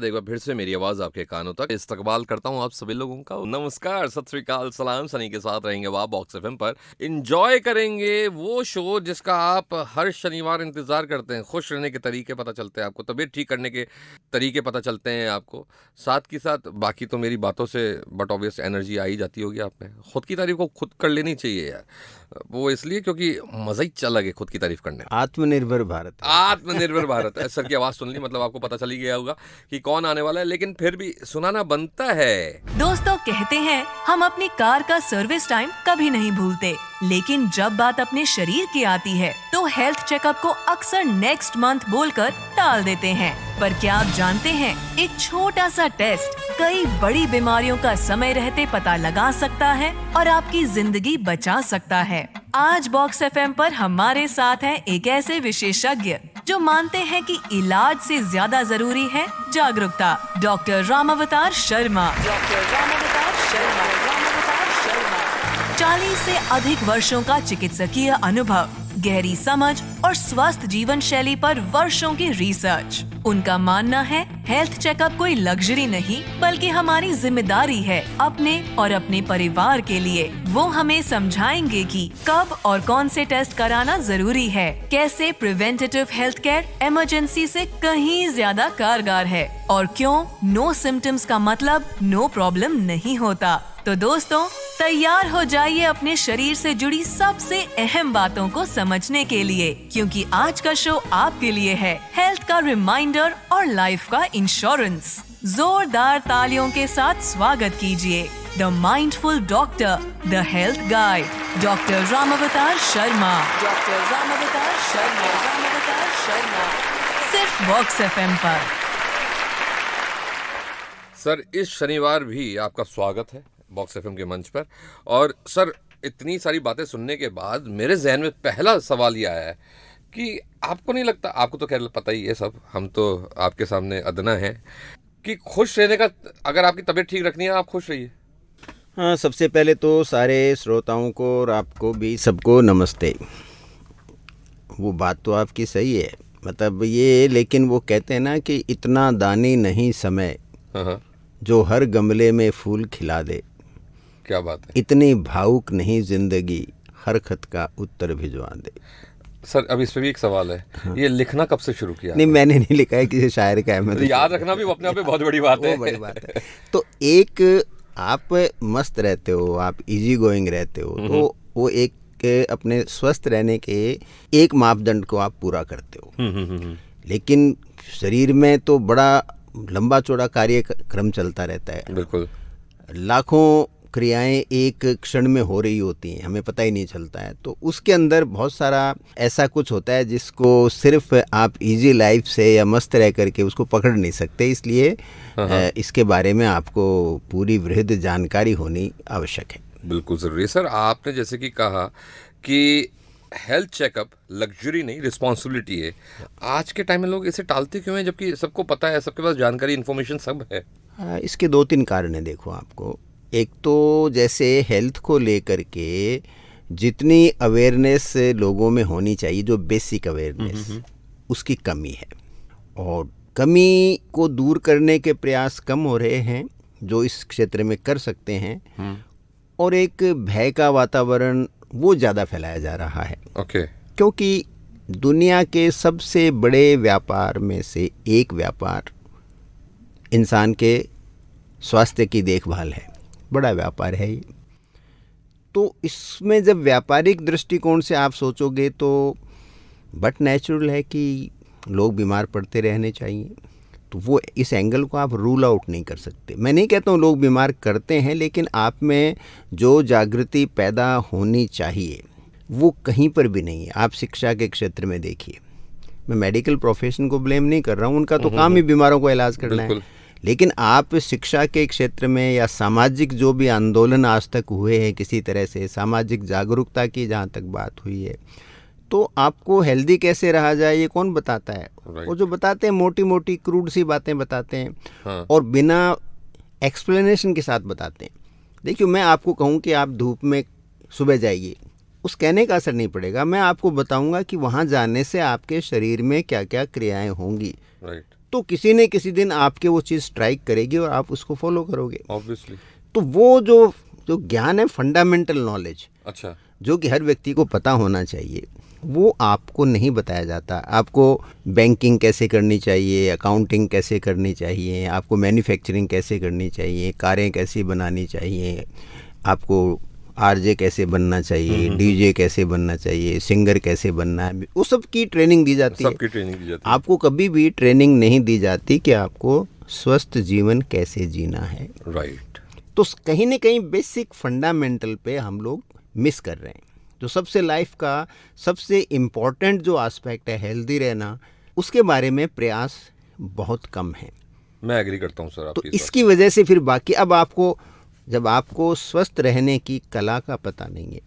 एक बार फिर से मेरी आवाज आपके कानों तक इस्तकबाल करता हूँ आप सभी लोगों का। नमस्कार, सत श्री अकाल, सलाम। सनी के साथ रहेंगे आप बॉक्स एफएम पर। इंजॉय करेंगे वो शो जिसका आप हर शनिवार इंतजार करते हैं। खुश रहने के तरीके पता चलते हैं आपको, तबीयत ठीक करने के तरीके पता चलते हैं आपको, साथ ही साथ बाकी तो मेरी बातों से बट ऑब्वियस एनर्जी आ ही जाती होगी आप में। खुद की तारीफ को खुद कर लेनी चाहिए यार, वो इसलिए क्योंकि मजा ही चला गया खुद की तारीफ करने में। आत्मनिर्भर भारत है। आत्मनिर्भर भारत। सर की आवाज सुन ली, मतलब आपको पता चल ही गया होगा कि कौन आने वाला है, लेकिन फिर भी सुनाना बनता है। दोस्तों, कहते हैं हम अपनी कार का सर्विस टाइम कभी नहीं भूलते, लेकिन जब बात अपने शरीर की आती है तो हेल्थ चेकअप को अक्सर नेक्स्ट मंथ बोलकर टाल देते हैं। पर क्या आप जानते हैं, एक छोटा सा टेस्ट कई बड़ी बीमारियों का समय रहते पता लगा सकता है और आपकी जिंदगी बचा सकता है। आज बॉक्स एफएम पर हमारे साथ हैं एक ऐसे विशेषज्ञ जो मानते हैं कि इलाज से ज्यादा जरूरी है जागरूकता। डॉक्टर रामावतार शर्मा। 40 से अधिक वर्षों का चिकित्सकीय अनुभव, गहरी समझ और स्वस्थ जीवन शैली पर वर्षों की रिसर्च। उनका मानना है हेल्थ चेकअप कोई लग्जरी नहीं बल्कि हमारी जिम्मेदारी है अपने और अपने परिवार के लिए। वो हमें समझाएंगे कि कब और कौन से टेस्ट कराना जरूरी है, कैसे प्रिवेंटिव हेल्थ केयर इमरजेंसी से कहीं ज्यादा कारगर है और क्यों नो सिम्टम्स का मतलब नो प्रॉब्लम नहीं होता। तो दोस्तों, तैयार हो जाइए अपने शरीर से जुड़ी सबसे अहम बातों को समझने के लिए, क्योंकि आज का शो आपके लिए है हेल्थ का रिमाइंडर और लाइफ का इंश्योरेंस। जोरदार तालियों के साथ स्वागत कीजिए the mindful doctor, the health guide, doctor Ramavtar Sharma. सिर्फ बॉक्स एफएम पर। सर, इस शनिवार भी आपका स्वागत है बॉक्स एफएम के मंच पर। और सर, इतनी सारी बातें सुनने के बाद मेरे जहन में पहला सवाल ये आया है कि आपको नहीं लगता, आपको तो खैर पता ही है सब, हम तो आपके सामने अदना है, कि खुश रहने का, अगर आपकी तबीयत ठीक रखनी है आप खुश रहिए। हाँ, सबसे पहले तो सारे श्रोताओं को और आपको भी सबको नमस्ते। वो बात तो आपकी सही है, मतलब ये, लेकिन वो कहते हैं ना कि इतना दानी नहीं समय हाँ, जो हर गमले में फूल खिला दे। क्या बात है। इतनी भावुक नहीं जिंदगी हर खत का उत्तर भिजवा दे। सर, अब इस पे भी एक सवाल है। हाँ। ये लिखना कब से शुरू किया? नहीं, मैंने नहीं लिखा है, किसी शायर का है। मैं तो याद रखना भी अपने आप में बहुत बड़ी बात है। बड़ी बात है। तो एक आप मस्त रहते हो, आप इजी गोइंग रहते हो, तो वो एक अपने स्वस्थ रहने के एक मापदंड को आप पूरा करते हो। लेकिन शरीर में तो बड़ा लंबा चौड़ा कार्यक्रम चलता रहता है। बिल्कुल। लाखों क्रियाएं एक क्षण में हो रही होती हैं, हमें पता ही नहीं चलता है। तो उसके अंदर बहुत सारा ऐसा कुछ होता है जिसको सिर्फ आप इजी लाइफ से या मस्त रह करके उसको पकड़ नहीं सकते। इसलिए इसके बारे में आपको पूरी वृहद जानकारी होनी आवश्यक है। बिल्कुल ज़रूरी है। सर, आपने जैसे कि कहा कि हेल्थ चेकअप लग्जरी नहीं, रिस्पॉन्सिबिलिटी है। आज के टाइम में लोग इसे टालते क्यों हैं, जबकि सबको पता है, सबके पास जानकारी, इन्फॉर्मेशन सब है? इसके 2-3 कारण हैं। देखो, आपको एक तो जैसे हेल्थ को लेकर के जितनी अवेयरनेस लोगों में होनी चाहिए, जो बेसिक अवेयरनेस, उसकी कमी है। और कमी को दूर करने के प्रयास कम हो रहे हैं जो इस क्षेत्र में कर सकते हैं। और एक भय का वातावरण वो ज़्यादा फैलाया जा रहा है। ओके। क्योंकि दुनिया के सबसे बड़े व्यापार में से एक व्यापार इंसान के स्वास्थ्य की देखभाल है, बड़ा व्यापार है ये। तो इसमें जब व्यापारिक दृष्टिकोण से आप सोचोगे तो बट नेचुरल है कि लोग बीमार पड़ते रहने चाहिए। तो वो इस एंगल को आप रूल आउट नहीं कर सकते। मैं नहीं कहता हूँ लोग बीमार करते हैं, लेकिन आप में जो जागृति पैदा होनी चाहिए वो कहीं पर भी नहीं है। आप शिक्षा के क्षेत्र में देखिए, मैं मेडिकल प्रोफेशन को ब्लेम नहीं कर रहा हूँ, उनका तो काम ही बीमारों को इलाज करना है। लेकिन आप शिक्षा के क्षेत्र में या सामाजिक जो भी आंदोलन आज तक हुए हैं, किसी तरह से सामाजिक जागरूकता की जहाँ तक बात हुई है, तो आपको हेल्दी कैसे रहा जाए ये कौन बताता है? वो जो बताते हैं मोटी मोटी क्रूड सी बातें बताते हैं। हाँ। और बिना एक्सप्लेनेशन के साथ बताते हैं। देखिए, मैं आपको कहूँ कि आप धूप में सुबह जाइए, उस कहने का असर नहीं पड़ेगा। मैं आपको बताऊंगा कि वहाँ जाने से आपके शरीर में क्या क्या क्रियाएं होंगी। तो किसी न किसी दिन आपके वो चीज़ स्ट्राइक करेगी और आप उसको फॉलो करोगे। ऑब्वियसली। तो वो जो जो ज्ञान है, फंडामेंटल नॉलेज, अच्छा। जो कि हर व्यक्ति को पता होना चाहिए, वो आपको नहीं बताया जाता। आपको बैंकिंग कैसे करनी चाहिए, अकाउंटिंग कैसे करनी चाहिए, आपको मैन्युफैक्चरिंग कैसे करनी चाहिए, कारें कैसी बनानी चाहिए, आपको आरजे कैसे बनना चाहिए, डीजे कैसे बनना चाहिए, सिंगर कैसे बनना है, वो सब की ट्रेनिंग दी जाती है। सबकी ट्रेनिंग दी जाती है। आपको कभी भी ट्रेनिंग नहीं दी जाती कि आपको स्वस्थ जीवन कैसे जीना है। राइट। तो कहीं ना कहीं बेसिक फंडामेंटल पे हम लोग मिस कर रहे हैं। जो सबसे लाइफ का सबसे इम्पोर्टेंट जो एस्पेक्ट है, हेल्दी रहना, उसके बारे में प्रयास बहुत कम है। मैं एग्री करता हूँ सर तो आपकी इस बात इसकी वजह से फिर बाकी, अब आपको जब आपको स्वस्थ रहने की कला का पता नहीं है,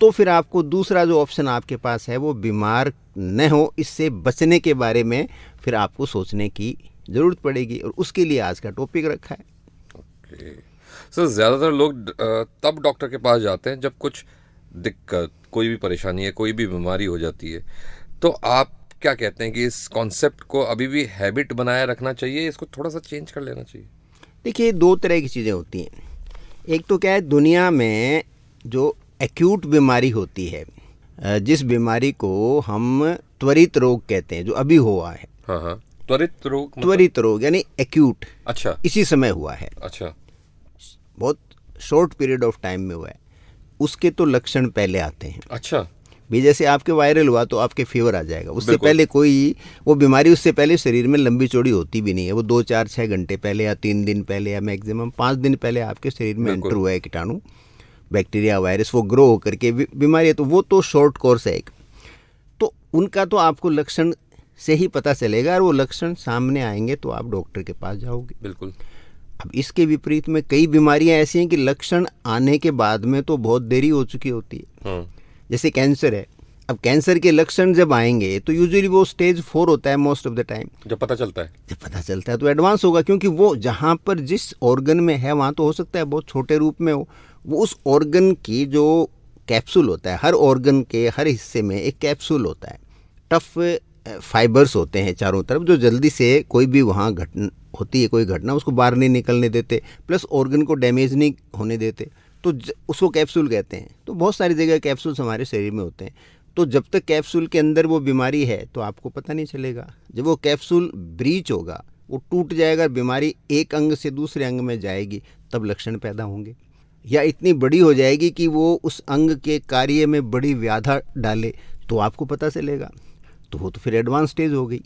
तो फिर आपको दूसरा जो ऑप्शन आपके पास है वो बीमार न हो, इससे बचने के बारे में फिर आपको सोचने की ज़रूरत पड़ेगी, और उसके लिए आज का टॉपिक रखा है। ओके। सर ज़्यादातर लोग तब डॉक्टर के पास जाते हैं जब कुछ दिक्कत, कोई भी परेशानी है, कोई भी बीमारी हो जाती है। तो आप क्या कहते हैं कि इस कॉन्सेप्ट को अभी भी हैबिट बनाए रखना चाहिए, इसको थोड़ा सा चेंज कर लेना चाहिए? देखिए, दो तरह की चीज़ें होती हैं। एक तो क्या है, दुनिया में जो एक्यूट बीमारी होती है, जिस बीमारी को हम त्वरित रोग कहते हैं, जो अभी हुआ है। हाँ हाँ, त्वरित रोग मतलब? त्वरित रोग यानी एक्यूट, अच्छा। इसी समय हुआ है, अच्छा। बहुत शॉर्ट पीरियड ऑफ टाइम में हुआ है, उसके तो लक्षण पहले आते हैं। अच्छा। भी जैसे आपके वायरल हुआ तो आपके फीवर आ जाएगा, उससे बिल्कुल। पहले कोई वो बीमारी उससे पहले शरीर में लंबी चौड़ी होती भी नहीं है। वो 2 4 6 घंटे पहले या 3 दिन पहले या मैक्सिमम 5 दिन पहले आपके शरीर में बिल्कुल। एंटर हुआ है कीटाणु, बैक्टीरिया, वायरस, वो ग्रो होकर के बीमारी है। तो वो तो शॉर्ट कोर्स है एक। तो उनका तो आपको लक्षण से ही पता चलेगा, और वो लक्षण सामने आएंगे तो आप डॉक्टर के पास जाओगे। बिल्कुल। अब इसके विपरीत में कई बीमारियां ऐसी हैं कि लक्षण आने के बाद में तो बहुत देरी हो चुकी होती है। हाँ। जैसे कैंसर है, अब कैंसर के लक्षण जब आएंगे तो यूजुअली वो स्टेज 4 होता है मोस्ट ऑफ द टाइम। जब पता चलता है। जब पता चलता है तो एडवांस होगा, क्योंकि वो जहाँ पर जिस ऑर्गन में है वहाँ तो हो सकता है बहुत छोटे रूप में हो, वो उस ऑर्गन की जो कैप्सूल होता है, हर ऑर्गन के हर हिस्से में एक कैप्सूल होता है, टफ फाइबर्स होते हैं चारों तरफ, जो जल्दी से कोई भी वहाँ घटना होती है, कोई घटना, उसको बाहर नहीं निकलने देते, प्लस ऑर्गन को डैमेज नहीं होने देते, तो उसको कैप्सूल कहते हैं। तो बहुत सारी जगह कैप्सूल्स हमारे शरीर में होते हैं। तो जब तक कैप्सूल के अंदर वो बीमारी है तो आपको पता नहीं चलेगा। जब वो कैप्सूल ब्रीच होगा, वो टूट जाएगा, बीमारी एक अंग से दूसरे अंग में जाएगी, तब लक्षण पैदा होंगे, या इतनी बड़ी हो जाएगी कि वो उस अंग के कार्य में बड़ी व्याधा डाले, तो आपको पता चलेगा। तो वो तो फिर एडवांस स्टेज हो गई।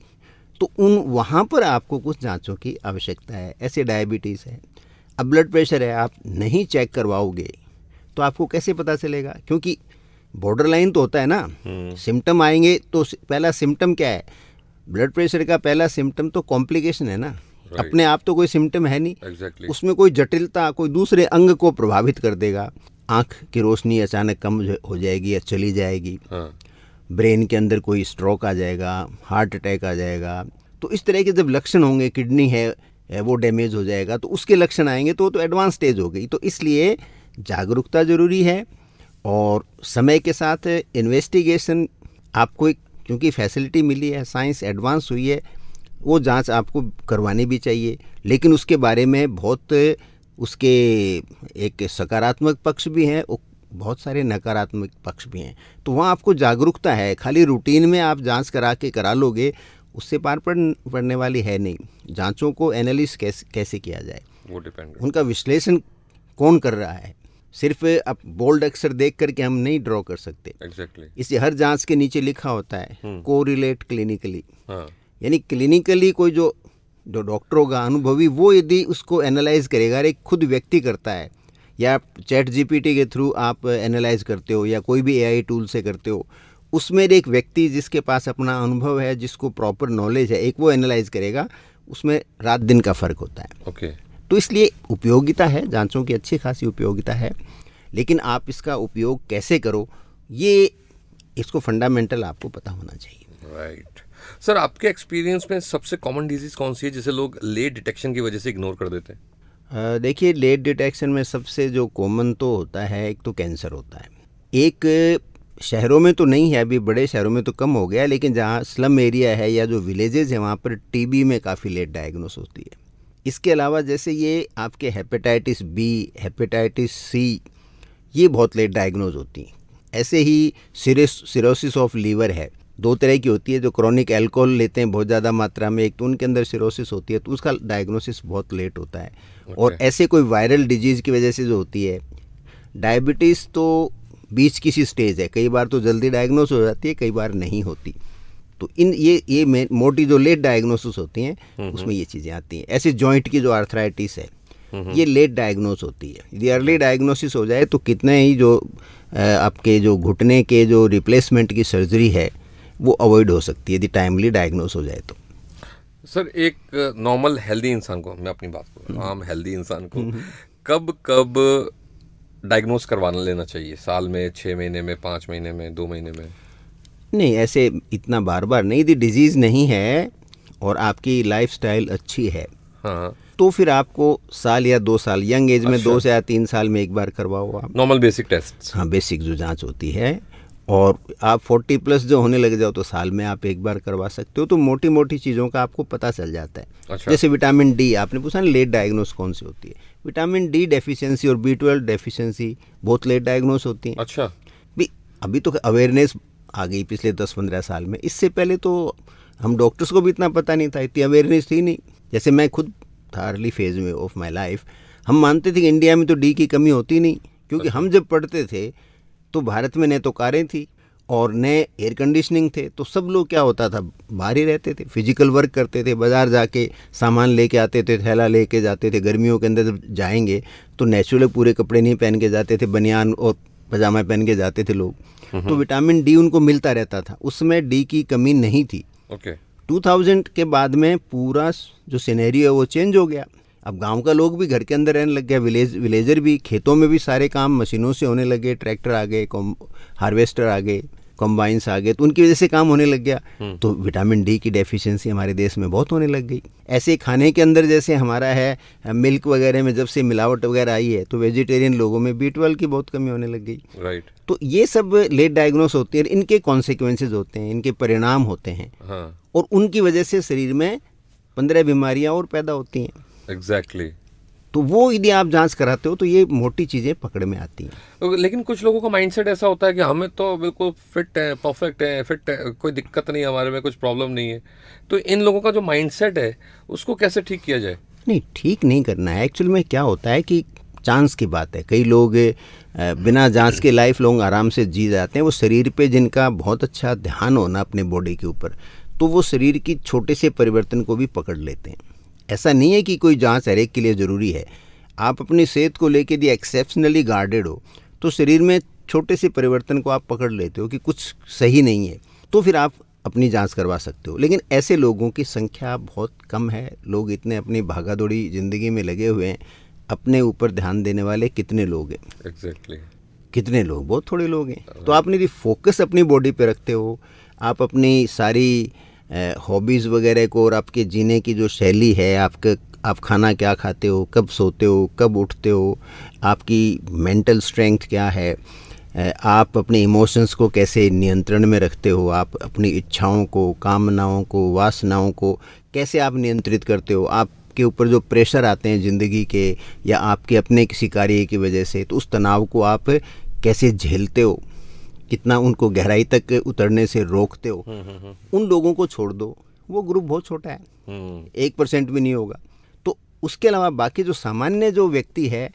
तो वहाँ पर आपको कुछ जांचों की आवश्यकता है। ऐसे डायबिटीज़ है, अब ब्लड प्रेशर है, आप नहीं चेक करवाओगे तो आपको कैसे पता चलेगा? क्योंकि बॉर्डर लाइन तो होता है ना, सिम्टम आएंगे तो पहला सिम्टम क्या है? ब्लड प्रेशर का पहला सिम्टम तो कॉम्प्लिकेशन है ना, अपने आप तो कोई सिम्टम है नहीं। Exactly. उसमें कोई जटिलता कोई दूसरे अंग को प्रभावित कर देगा। आँख की रोशनी अचानक कम हो जाएगी या चली जाएगी, हाँ। ब्रेन के अंदर कोई स्ट्रोक आ जाएगा, हार्ट अटैक आ जाएगा। तो इस तरह के जब लक्षण होंगे, किडनी है वो डैमेज हो जाएगा, तो उसके लक्षण आएंगे तो एडवांस स्टेज हो गई। तो इसलिए जागरूकता ज़रूरी है, और समय के साथ इन्वेस्टिगेशन आपको, क्योंकि फैसिलिटी मिली है, साइंस एडवांस हुई है, वो जांच आपको करवानी भी चाहिए। लेकिन उसके बारे में बहुत उसके एक सकारात्मक पक्ष भी हैं और बहुत सारे नकारात्मक पक्ष भी हैं। तो वहाँ आपको जागरूकता है, खाली रूटीन में आप जांच करा लोगे, उससे पार पड़ने वाली है नहीं। जांचों को एनालिस कैसे किया जाए, वो डिपेंड, उनका विश्लेषण कौन कर रहा है, सिर्फ अब बोल्ड अक्षर देख करके हम नहीं ड्रॉ कर सकते। एग्जैक्टली। इसलिए हर जांच के नीचे लिखा होता है कोरिलेट क्लिनिकली, हाँ। यानी क्लिनिकली कोई जो डॉक्टर होगा अनुभवी, वो यदि उसको एनालाइज करेगा, अरे खुद व्यक्ति करता है, या चैट जीपीटी के थ्रू आप एनालाइज करते हो, या कोई भी एआई टूल से करते हो, उसमें एक व्यक्ति जिसके पास अपना अनुभव है, जिसको प्रॉपर नॉलेज है, एक वो एनालाइज करेगा, उसमें रात दिन का फ़र्क होता है। ओके। तो इसलिए उपयोगिता है, जांचों की अच्छी खासी उपयोगिता है, लेकिन आप इसका उपयोग कैसे करो, ये इसको फंडामेंटल आपको पता होना चाहिए। राइट। सर, आपके एक्सपीरियंस में सबसे कॉमन डिजीज़ कौन सी है जिसे लोग लेट डिटेक्शन की वजह से इग्नोर कर देते हैं? देखिए, लेट डिटेक्शन में सबसे जो कॉमन तो होता है, एक तो कैंसर होता है, एक शहरों में तो नहीं है, अभी बड़े शहरों में तो कम हो गया, लेकिन जहाँ स्लम एरिया है या जो विलेजेस है वहाँ पर टीबी में काफ़ी लेट डायग्नोस होती है। इसके अलावा जैसे ये आपके हेपेटाइटिस बी, हेपेटाइटिस सी, ये बहुत लेट डायग्नोज होती हैं। ऐसे ही सिरोसिस ऑफ लीवर है, 2 तरह की होती है। जो क्रॉनिक अल्कोहल लेते हैं बहुत ज़्यादा मात्रा में, एक तो उनके अंदर सिरोसिस होती है, तो उसका डायग्नोसिस बहुत लेट होता है। और ऐसे कोई वायरल डिजीज़ की वजह से जो होती है, डायबिटीज़ तो बीच की सी स्टेज है, कई बार तो जल्दी डायग्नोस हो जाती है, कई बार नहीं होती। तो इन ये मोटी जो लेट डायग्नोसिस होती हैं उसमें ये चीज़ें आती हैं। ऐसे जॉइंट की जो आर्थराइटिस है ये लेट डायग्नोस होती है। यदि अर्ली डायग्नोसिस हो जाए तो कितने ही जो आपके जो घुटने के जो रिप्लेसमेंट की सर्जरी है वो अवॉइड हो सकती है यदि टाइमली डायग्नोस हो जाए तो। सर, एक नॉर्मल हेल्दी इंसान को, मैं अपनी बात कर रहा हूँ, आम हेल्दी इंसान को कब कब डायग्नोस करवाना लेना चाहिए? साल में, 6 महीने में, 5 महीने में, 2 महीने में? नहीं, ऐसे इतना बार बार नहीं। यदि डिजीज़ नहीं है और आपकी लाइफस्टाइल अच्छी है हाँ, तो फिर आपको साल या 2 साल, यंग एज में 2 से या 3 साल में एक बार करवाओ आप। Normal basic test. हाँ, बेसिक जो जांच होती है। और आप 40+ जो होने लग जाओ तो साल में आप एक बार करवा सकते हो। तो मोटी मोटी चीज़ों का आपको पता चल जाता है। अच्छा। जैसे विटामिन डी, आपने पूछा ना लेट डायग्नोस कौन सी होती है। विटामिन डी डेफिशिएंसी और B12 डेफिशिएंसी बहुत लेट डायग्नोस होती हैं। अच्छा। अभी तो अवेयरनेस आ गई पिछले 10-15 साल में। इससे पहले तो हम डॉक्टर्स को भी इतना पता नहीं था, इतनी अवेयरनेस थी नहीं। जैसे मैं खुद था अर्ली फेज में ऑफ माई लाइफ, हम मानते थे कि इंडिया में तो डी की कमी होती नहीं, क्योंकि हम जब पढ़ते थे तो भारत में न तो कारें थी और न एयर कंडीशनिंग थे। तो सब लोग क्या होता था, बाहर ही रहते थे, फिजिकल वर्क करते थे, बाज़ार जाके सामान लेके आते थे, थैला लेके जाते थे। गर्मियों के अंदर जब जाएंगे तो नेचुरल पूरे कपड़े नहीं पहन के जाते थे, बनियान और पजामा पहन के जाते थे लोग। तो विटामिन डी उनको मिलता रहता था, उसमें डी की कमी नहीं थी। ओके। 2000 के बाद में पूरा जो सिनेरियो है वो चेंज हो गया। अब गांव का लोग भी घर के अंदर रहने लग गया, विलेजर भी, खेतों में भी सारे काम मशीनों से होने लगे, ट्रैक्टर आ गए, हार्वेस्टर आ गए, कॉम्बाइंस आ गए, तो उनकी वजह से काम होने लग गया। तो विटामिन डी की डेफिशिएंसी हमारे देश में बहुत होने लग गई। ऐसे खाने के अंदर जैसे हमारा है मिल्क वगैरह में जब से मिलावट वगैरह आई है तो वेजिटेरियन लोगों में B12 की बहुत कमी होने लग गई। राइट। तो ये सब लेट डायग्नोस होती है, इनके कॉन्सिक्वेंसेज होते हैं, इनके परिणाम होते हैं। हाँ, और उनकी वजह से शरीर में 15 बीमारियां और पैदा होती हैं। एग्जैक्टली। तो वो यदि आप जांच कराते हो तो ये मोटी चीज़ें पकड़ में आती हैं। लेकिन कुछ लोगों का माइंडसेट ऐसा होता है कि हमें तो बिल्कुल फिट है, परफेक्ट है, फिट है, कोई दिक्कत नहीं है, हमारे में कुछ प्रॉब्लम नहीं है। तो इन लोगों का जो माइंडसेट है उसको कैसे ठीक किया जाए? नहीं, ठीक नहीं करना है। एक्चुअल में क्या होता है कि चांस की बात है। कई लोग बिना जांच के लाइफ लॉन्ग आराम से जी जाते हैं। वो शरीर पे जिनका बहुत अच्छा ध्यान होना अपने बॉडी के ऊपर, तो वो शरीर की छोटे से परिवर्तन को भी पकड़ लेते हैं। ऐसा नहीं है कि कोई जांच हर एक के लिए ज़रूरी है। आप अपनी सेहत को लेके यदि एक्सेप्शनली गार्डेड हो तो शरीर में छोटे से परिवर्तन को आप पकड़ लेते हो कि कुछ सही नहीं है, तो फिर आप अपनी जांच करवा सकते हो। लेकिन ऐसे लोगों की संख्या बहुत कम है। लोग इतने अपनी भागादौड़ी ज़िंदगी में लगे हुए हैं, अपने ऊपर ध्यान देने वाले कितने लोग हैं? एग्जैक्टली। कितने लोग, बहुत थोड़े लोग हैं। तो आपने यदि फोकस अपनी बॉडी पे रखते हो, आप अपनी सारी हॉबीज़ वगैरह को और आपके जीने की जो शैली है, आप खाना क्या खाते हो, कब सोते हो, कब उठते हो, आपकी मेंटल स्ट्रेंथ क्या है, आप अपने इमोशंस को कैसे नियंत्रण में रखते हो, आप अपनी इच्छाओं को, कामनाओं को, वासनाओं को कैसे आप नियंत्रित करते हो, आपके ऊपर जो प्रेशर आते हैं ज़िंदगी के या आपके अपने किसी कार्य की वजह से, तो उस तनाव को आप कैसे झेलते हो, कितना उनको गहराई तक उतरने से रोकते हो। उन लोगों को छोड़ दो, वो ग्रुप बहुत छोटा है, 1% भी नहीं होगा। तो उसके अलावा बाकी जो सामान्य जो व्यक्ति है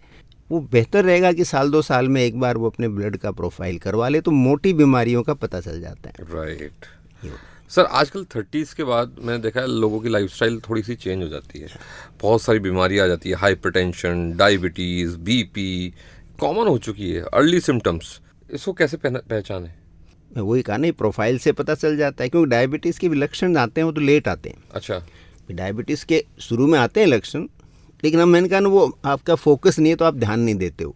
वो बेहतर रहेगा कि साल 2 साल में एक बार वो अपने ब्लड का प्रोफाइल करवा ले, तो मोटी बीमारियों का पता चल जाता है। राइट। सर, आजकल 30s के बाद मैंने देखा है लोगों की लाइफस्टाइल थोड़ी सी चेंज हो जाती है, बहुत सारी बीमारियाँ आ जाती है, हाइपरटेंशन, डायबिटीज़, BP कॉमन हो चुकी है, अर्ली सिम्टम्स। इसको कैसे पहचाने? मैं वही कहा नहीं, प्रोफाइल से पता चल जाता है, क्योंकि डायबिटीज़ के भी लक्षण आते हैं वो तो लेट आते हैं। अच्छा। डायबिटीज़ के शुरू में आते हैं लक्षण, लेकिन हम मैंने कहा ना, वो आपका फोकस नहीं है तो आप ध्यान नहीं देते हो।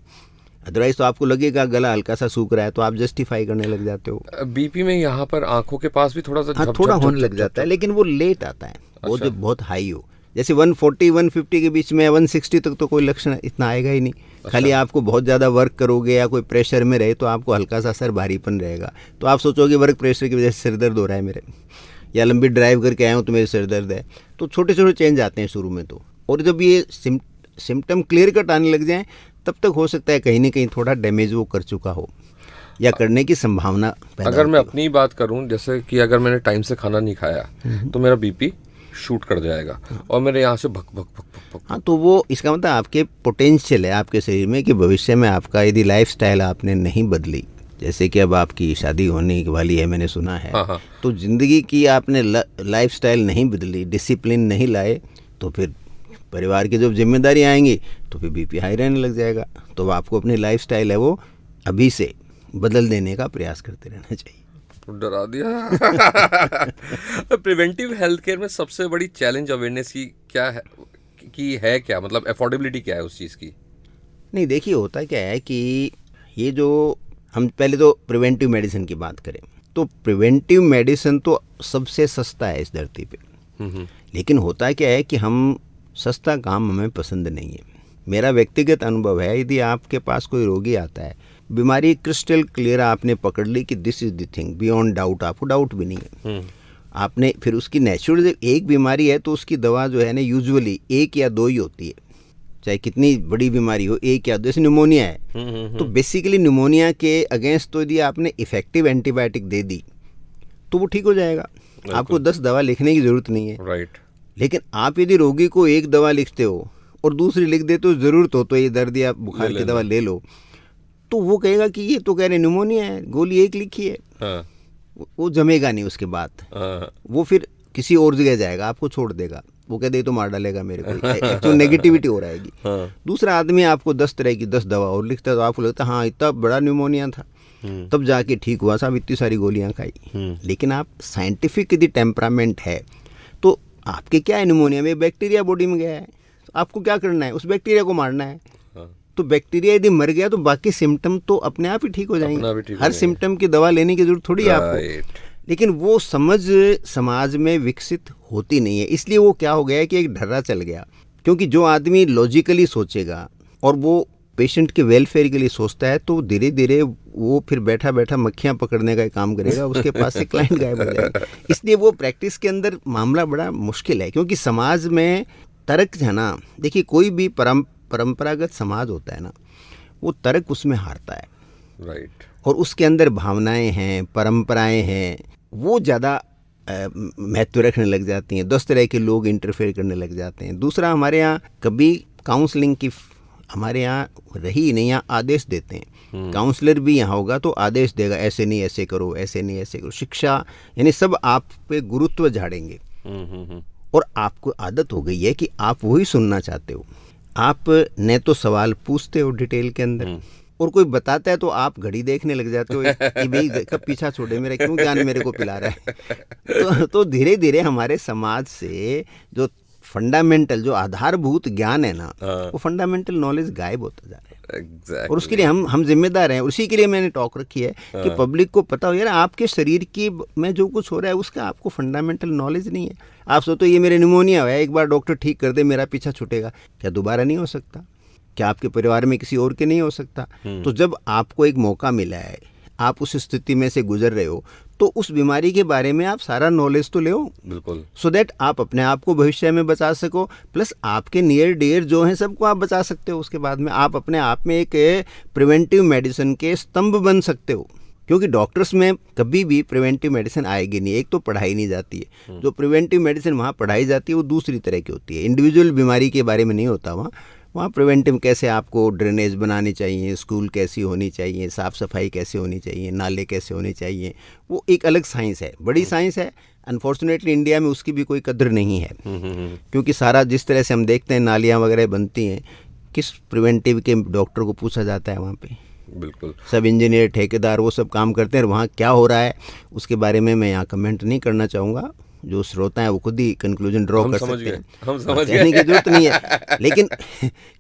अदरवाइज तो आपको लगेगा गला हल्का सा सूख रहा है तो आप जस्टिफाई करने लग जाते हो। BP में यहाँ पर आंखों के पास भी थोड़ा सा हाँ, थोड़ा होने लग जाता है, लेकिन वो लेट आता है। वो जब बहुत हाई हो, जैसे 140 150 के बीच में 160 तक तो कोई लक्षण इतना आएगा ही नहीं। खाली आपको बहुत ज़्यादा वर्क करोगे या कोई प्रेशर में रहे तो आपको हल्का सा सर भारीपन रहेगा, तो आप सोचोगे वर्क प्रेशर की वजह से सिर दर्द हो रहा है मेरे, या लंबी ड्राइव करके आया हूँ तो मेरे सिर दर्द है। तो छोटे छोटे चेंज आते हैं शुरू में तो, और जब ये सिम्टम क्लियर कट आने लग जाएं तब तक हो सकता है कहीं ना कहीं थोड़ा डैमेज वो कर चुका हो या करने की संभावना पैदा अगर मैं होती अपनी बात करूं, जैसे कि अगर मैंने टाइम से खाना नहीं खाया तो मेरा बीपी शूट कर जाएगा और मेरे यहाँ से भक भक भक भक भक। हाँ, तो वो इसका मतलब आपके पोटेंशियल है आपके शरीर में कि भविष्य में आपका यदि लाइफस्टाइल आपने नहीं बदली, जैसे कि अब आपकी शादी होने वाली है मैंने सुना है, हाँ। तो ज़िंदगी की आपने लाइफस्टाइल नहीं बदली, डिसिप्लिन नहीं लाए, तो फिर परिवार की जब जिम्मेदारी आएंगी तो फिर बीपी हाई रहने लग जाएगा। तो आपको अपनी लाइफस्टाइल है वो अभी से बदल देने का प्रयास करते रहना चाहिए। डरा दिया। प्रिवेंटिव हेल्थ केयर में सबसे बड़ी चैलेंज अवेयरनेस की क्या है, क्या मतलब अफोर्डेबिलिटी क्या है उस चीज़ की? नहीं, देखिए होता क्या है कि ये जो हम पहले तो प्रिवेंटिव मेडिसिन की बात करें तो प्रिवेंटिव मेडिसिन तो सबसे सस्ता है इस धरती पे, लेकिन होता क्या है कि हम सस्ता काम हमें पसंद नहीं है। मेरा व्यक्तिगत अनुभव है, यदि आपके पास कोई रोगी आता है, बीमारी क्रिस्टल क्लियर आपने पकड़ ली कि this is the thing beyond doubt, आपको डाउट भी नहीं है, आपने फिर उसकी नेचुरल एक बीमारी है तो उसकी दवा जो है ना यूजुअली 1 या 2 ही होती है, चाहे कितनी बड़ी बीमारी हो, 1 या 2। जैसे निमोनिया है तो बेसिकली निमोनिया के अगेंस्ट तो यदि आपने इफेक्टिव एंटीबायोटिक दे दी तो वो ठीक हो जाएगा, आपको 10 दवा लिखने की जरूरत नहीं है। राइट। लेकिन आप यदि रोगी को 1 दवा लिखते हो और दूसरी लिख देते हो ज़रूरत हो तो ये दर्द या बुखार की दवा ले लो, तो वो कहेगा कि ये तो कह रहे निमोनिया है, गोली 1 लिखी है। हाँ। वो जमेगा नहीं उसके बाद। हाँ। वो फिर किसी और जगह जाएगा, आपको छोड़ देगा, वो कहते ये तो मार डालेगा मेरे को, तो नेगेटिविटी हो रहेगी। हाँ। दूसरा आदमी आपको 10 तरह की 10 दवा और लिखता है तो आपको लगता है हाँ इतना बड़ा निमोनिया था, तब जाके ठीक हुआ, साहब इतनी सारी गोलियां खाई। लेकिन आप साइंटिफिक यदि टेम्परामेंट है तो आपके क्या है, निमोनिया में बैक्टीरिया बॉडी में गया है, आपको क्या करना है, उस बैक्टीरिया को मारना है। तो बैक्टीरिया यदि मर गया तो बाकी सिम्टम तो अपने आप ही ठीक हो जाएंगे, हर सिम्टम की दवा लेने की जरूरत थोड़ी है आपको। लेकिन वो समझ समाज में विकसित होती नहीं है, इसलिए वो क्या हो गया है कि एक ढर्रा चल गया। क्योंकि जो आदमी लॉजिकली सोचेगा और वो पेशेंट के वेलफेयर के लिए सोचता है तो धीरे धीरे वो फिर बैठा बैठा मक्खियाँ पकड़ने का काम करेगा, उसके पास से क्लाइंट गायब हो जाएगा। इसलिए वो प्रैक्टिस के अंदर मामला बड़ा मुश्किल है, क्योंकि समाज में तर्क है ना, देखिए कोई भी परंपरागत समाज होता है ना, वो तर्क उसमें हारता है। राइट। और उसके अंदर भावनाएं हैं, परंपराएं हैं, वो ज़्यादा महत्व रखने लग जाती हैं, 10 तरह के लोग इंटरफेयर करने लग जाते हैं। दूसरा, हमारे यहाँ कभी काउंसलिंग की हमारे यहाँ रही नहीं, यहाँ आदेश देते हैं। काउंसलर भी यहाँ होगा तो आदेश देगा, ऐसे नहीं ऐसे करो, ऐसे नहीं ऐसे करो। शिक्षा यानी सब आप पे गुरुत्व झाड़ेंगे और आपको आदत हो गई है कि आप वही सुनना चाहते हो। आप न तो सवाल पूछते हो डिटेल के अंदर, और कोई बताता है तो आप घड़ी देखने लग जाते हो कि भाई कब पीछा छोड़े मेरा, क्यों ज्ञान मेरे को पिला रहा है। तो धीरे धीरे हमारे समाज से जो फंडामेंटल जो आधारभूत ज्ञान है ना, वो फंडामेंटल नॉलेज गायब होता जा रहा है। Exactly. और उसके लिए हम जिम्मेदार हैं। उसी के लिए मैंने टॉक रखी है कि पब्लिक को पता हो यार आपके शरीर की में जो कुछ हो रहा है उसका आपको फंडामेंटल नॉलेज नहीं है। आप सोचो ये मेरे निमोनिया है, एक बार डॉक्टर ठीक कर दे मेरा पीछा छूटेगा, क्या दोबारा नहीं हो सकता? क्या आपके परिवार में किसी और के नहीं हो सकता? तो जब आपको एक मौका मिला है, आप उस स्थिति में से गुजर रहे हो, तो उस बीमारी के बारे में आप सारा नॉलेज तो ले, बिल्कुल, सो दैट आप अपने आप को भविष्य में बचा सको, प्लस आपके नियर डियर जो हैं सबको आप बचा सकते हो। उसके बाद में आप अपने आप में एक प्रिवेंटिव मेडिसिन के स्तंभ बन सकते हो, क्योंकि डॉक्टर्स में कभी भी प्रिवेंटिव मेडिसिन आएगी नहीं। एक तो पढ़ाई नहीं जाती है, जो प्रिवेंटिव मेडिसिन वहाँ पढ़ाई जाती है वो दूसरी तरह की होती है, इंडिविजुअल बीमारी के बारे में नहीं होता वहाँ प्रिवेंटिव कैसे आपको ड्रेनेज बनानी चाहिए, स्कूल कैसी होनी चाहिए, साफ़ सफाई कैसे होनी चाहिए, नाले कैसे होने चाहिए, वो एक अलग साइंस है, बड़ी साइंस है। अनफॉर्चुनेटली इंडिया में उसकी भी कोई कदर नहीं है, क्योंकि सारा जिस तरह से हम देखते हैं नालियाँ वगैरह बनती हैं, किस प्रिवेंटिव के डॉक्टर को पूछा जाता है वहाँ पे? बिल्कुल, सब इंजीनियर ठेकेदार वो सब काम करते हैं, और वहाँ क्या हो रहा है उसके बारे में मैं यहाँ कमेंट नहीं करना चाहूँगा। जो श्रोता है वो खुद ही कंक्लूजन ड्रॉ कर सकते हैं, हम समझ गए, कहने की जरूरत नहीं है। लेकिन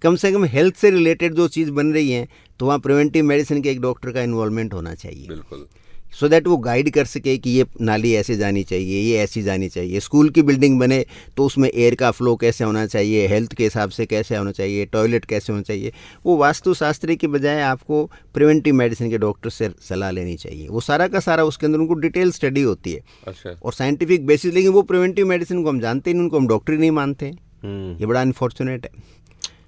कम से कम हेल्थ से रिलेटेड जो चीज़ बन रही है तो वहाँ प्रिवेंटिव मेडिसिन के एक डॉक्टर का इन्वॉल्वमेंट होना चाहिए। बिल्कुल, सो दैट वो गाइड कर सके कि ये नाली ऐसे जानी चाहिए, ये ऐसी जानी चाहिए। स्कूल की बिल्डिंग बने तो उसमें एयर का फ्लो कैसे होना चाहिए, हेल्थ के हिसाब से कैसे होना चाहिए, टॉयलेट कैसे होना चाहिए। वो वास्तुशास्त्री के बजाय आपको प्रिवेंटिव मेडिसिन के डॉक्टर से सलाह लेनी चाहिए। वो सारा का सारा उसके अंदर उनको डिटेल स्टडी होती है अच्छा। और साइंटिफिक बेसिस। लेकिन वो प्रिवेंटिव मेडिसिन को हम जानते नहीं, उनको हम डॉक्टर ही नहीं मानते। ये बड़ा अनफॉर्चुनेट है।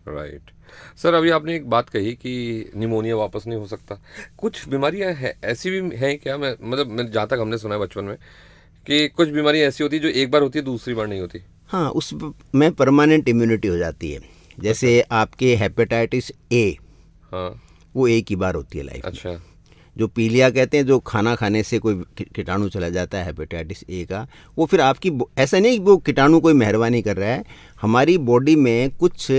राइट सर, अभी आपने एक बात कही कि निमोनिया वापस नहीं हो सकता। कुछ बीमारियां है ऐसी भी हैं क्या? मैं जहाँ तक हमने सुना है बचपन में कि कुछ बीमारियां ऐसी होती है जो एक बार होती है दूसरी बार नहीं होती। हाँ, उसमें परमानेंट इम्यूनिटी हो जाती है। जैसे आपके हेपेटाइटिस ए, हाँ, वो एक ही बार होती है लाइफ में। अच्छा। जो पीलिया कहते हैं, जो खाना खाने से कोई कीटाणु चला जाता है हेपेटाइटिस ए का, वो फिर आपकी ऐसा नहीं कि वो कीटाणु कोई मेहरबानी कर रहा है, हमारी बॉडी में कुछ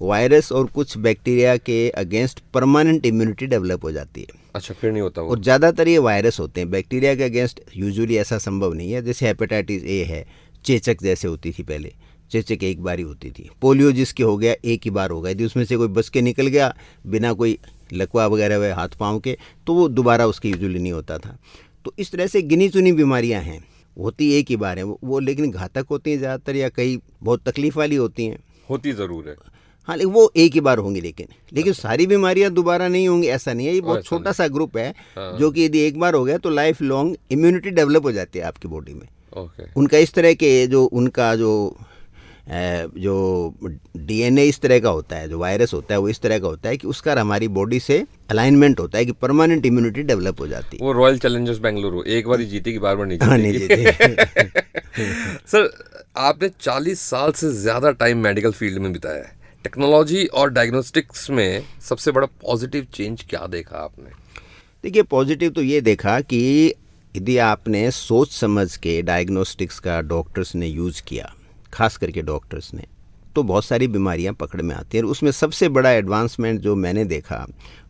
वायरस और कुछ बैक्टीरिया के अगेंस्ट परमानेंट इम्यूनिटी डेवलप हो जाती है। अच्छा, फिर नहीं होता वो। और ज़्यादातर ये वायरस होते हैं, बैक्टीरिया के अगेंस्ट यूजुअली ऐसा संभव नहीं है। जैसे हेपेटाइटिस ए है, चेचक जैसे होती थी पहले, चेचक एक बार ही होती थी। पोलियो जिसके हो गया एक ही बार हो गया, यदि उसमें से कोई बच के निकल गया बिना कोई लकवा वगैरह हुए हाथ पाँव के, तो वो दोबारा उसके यूजुअली नहीं होता था। तो इस तरह से गिनी चुनी बीमारियां हैं, होती एक ही बार हैं वो, लेकिन घातक होती हैं ज़्यादातर, या कई बहुत तकलीफ वाली होती हैं। होती ज़रूर है। हाँ, लेकिन वो एक ही बार होंगी, लेकिन सारी बीमारियां दोबारा नहीं होंगी ऐसा नहीं है। ये बहुत छोटा सा ग्रुप है जो कि यदि एक बार हो गया तो लाइफ लॉन्ग इम्यूनिटी डेवलप हो जाती है आपकी बॉडी में। ओके। उनका इस तरह के उनका जो डीएनए इस तरह का होता है, जो वायरस होता है वो इस तरह का होता है कि उसका हमारी बॉडी से अलाइनमेंट होता है कि परमानेंट इम्यूनिटी डेवलप हो जाती है। वो रॉयल चैलेंजर्स बेंगलुरु एक बार ही जीतेगी, बार बार नहीं हाँ, नहीं जीतेगी। जीते। सर, आपने 40 साल से ज़्यादा टाइम मेडिकल फील्ड में बिताया है। टेक्नोलॉजी और डायग्नोस्टिक्स में सबसे बड़ा पॉजिटिव चेंज क्या देखा आपने? देखिए, पॉजिटिव तो ये देखा कि यदि आपने सोच समझ के डायग्नोस्टिक्स का डॉक्टर्स ने यूज़ किया, खास करके डॉक्टर्स ने, तो बहुत सारी बीमारियां पकड़ में आती हैं। और उसमें सबसे बड़ा एडवांसमेंट जो मैंने देखा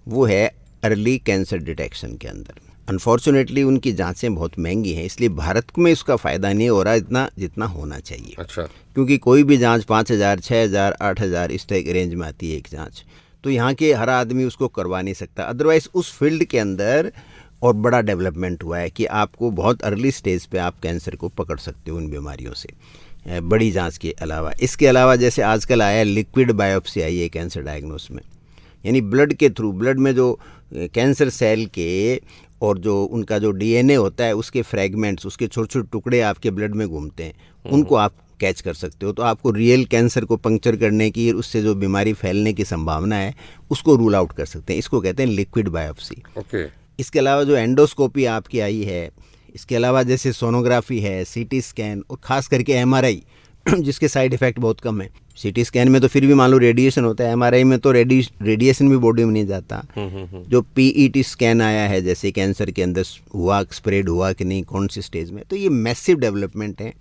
वो है अर्ली कैंसर डिटेक्शन के अंदर। अनफॉर्चुनेटली उनकी जांचें बहुत महंगी हैं, इसलिए भारत में इसका फ़ायदा नहीं हो रहा इतना जितना होना चाहिए। अच्छा। क्योंकि कोई भी जांच 5,000, 6,000, 8,000 इस तरह के रेंज में आती है एक जांच, तो यहाँ के हर आदमी उसको करवा नहीं सकता। अदरवाइज़ उस फील्ड के अंदर और बड़ा डेवलपमेंट हुआ है कि आपको बहुत अर्ली स्टेज पे आप कैंसर को पकड़ सकते हो उन बीमारियों से, बड़ी जांच के अलावा। इसके अलावा जैसे आजकल आया लिक्विड बायोप्सी आई है कैंसर डायग्नोस में, यानी ब्लड के थ्रू, ब्लड में जो कैंसर सेल के और जो उनका जो डीएनए होता है उसके फ्रैगमेंट्स, उसके छोटे छोटे टुकड़े आपके ब्लड में घूमते हैं, उनको आप कैच कर सकते हो। तो आपको रियल कैंसर को पंक्चर करने की, उससे जो बीमारी फैलने की संभावना है उसको रूल आउट कर सकते हैं। इसको कहते हैं लिक्विड बायोप्सी। ओके। इसके अलावा जो एंडोस्कोपी आपकी आई है, इसके अलावा जैसे सोनोग्राफी है, सीटी स्कैन और ख़ास करके एमआरआई जिसके साइड इफ़ेक्ट बहुत कम है। सीटी स्कैन में तो फिर भी मान लो रेडिएशन होता है, एमआरआई में तो रेडिएशन भी बॉडी में नहीं जाता। जो पीईटी स्कैन आया है, जैसे कैंसर के अंदर हुआ, स्प्रेड हुआ कि नहीं, कौन सी स्टेज में, तो ये मैसिव डेवलपमेंट है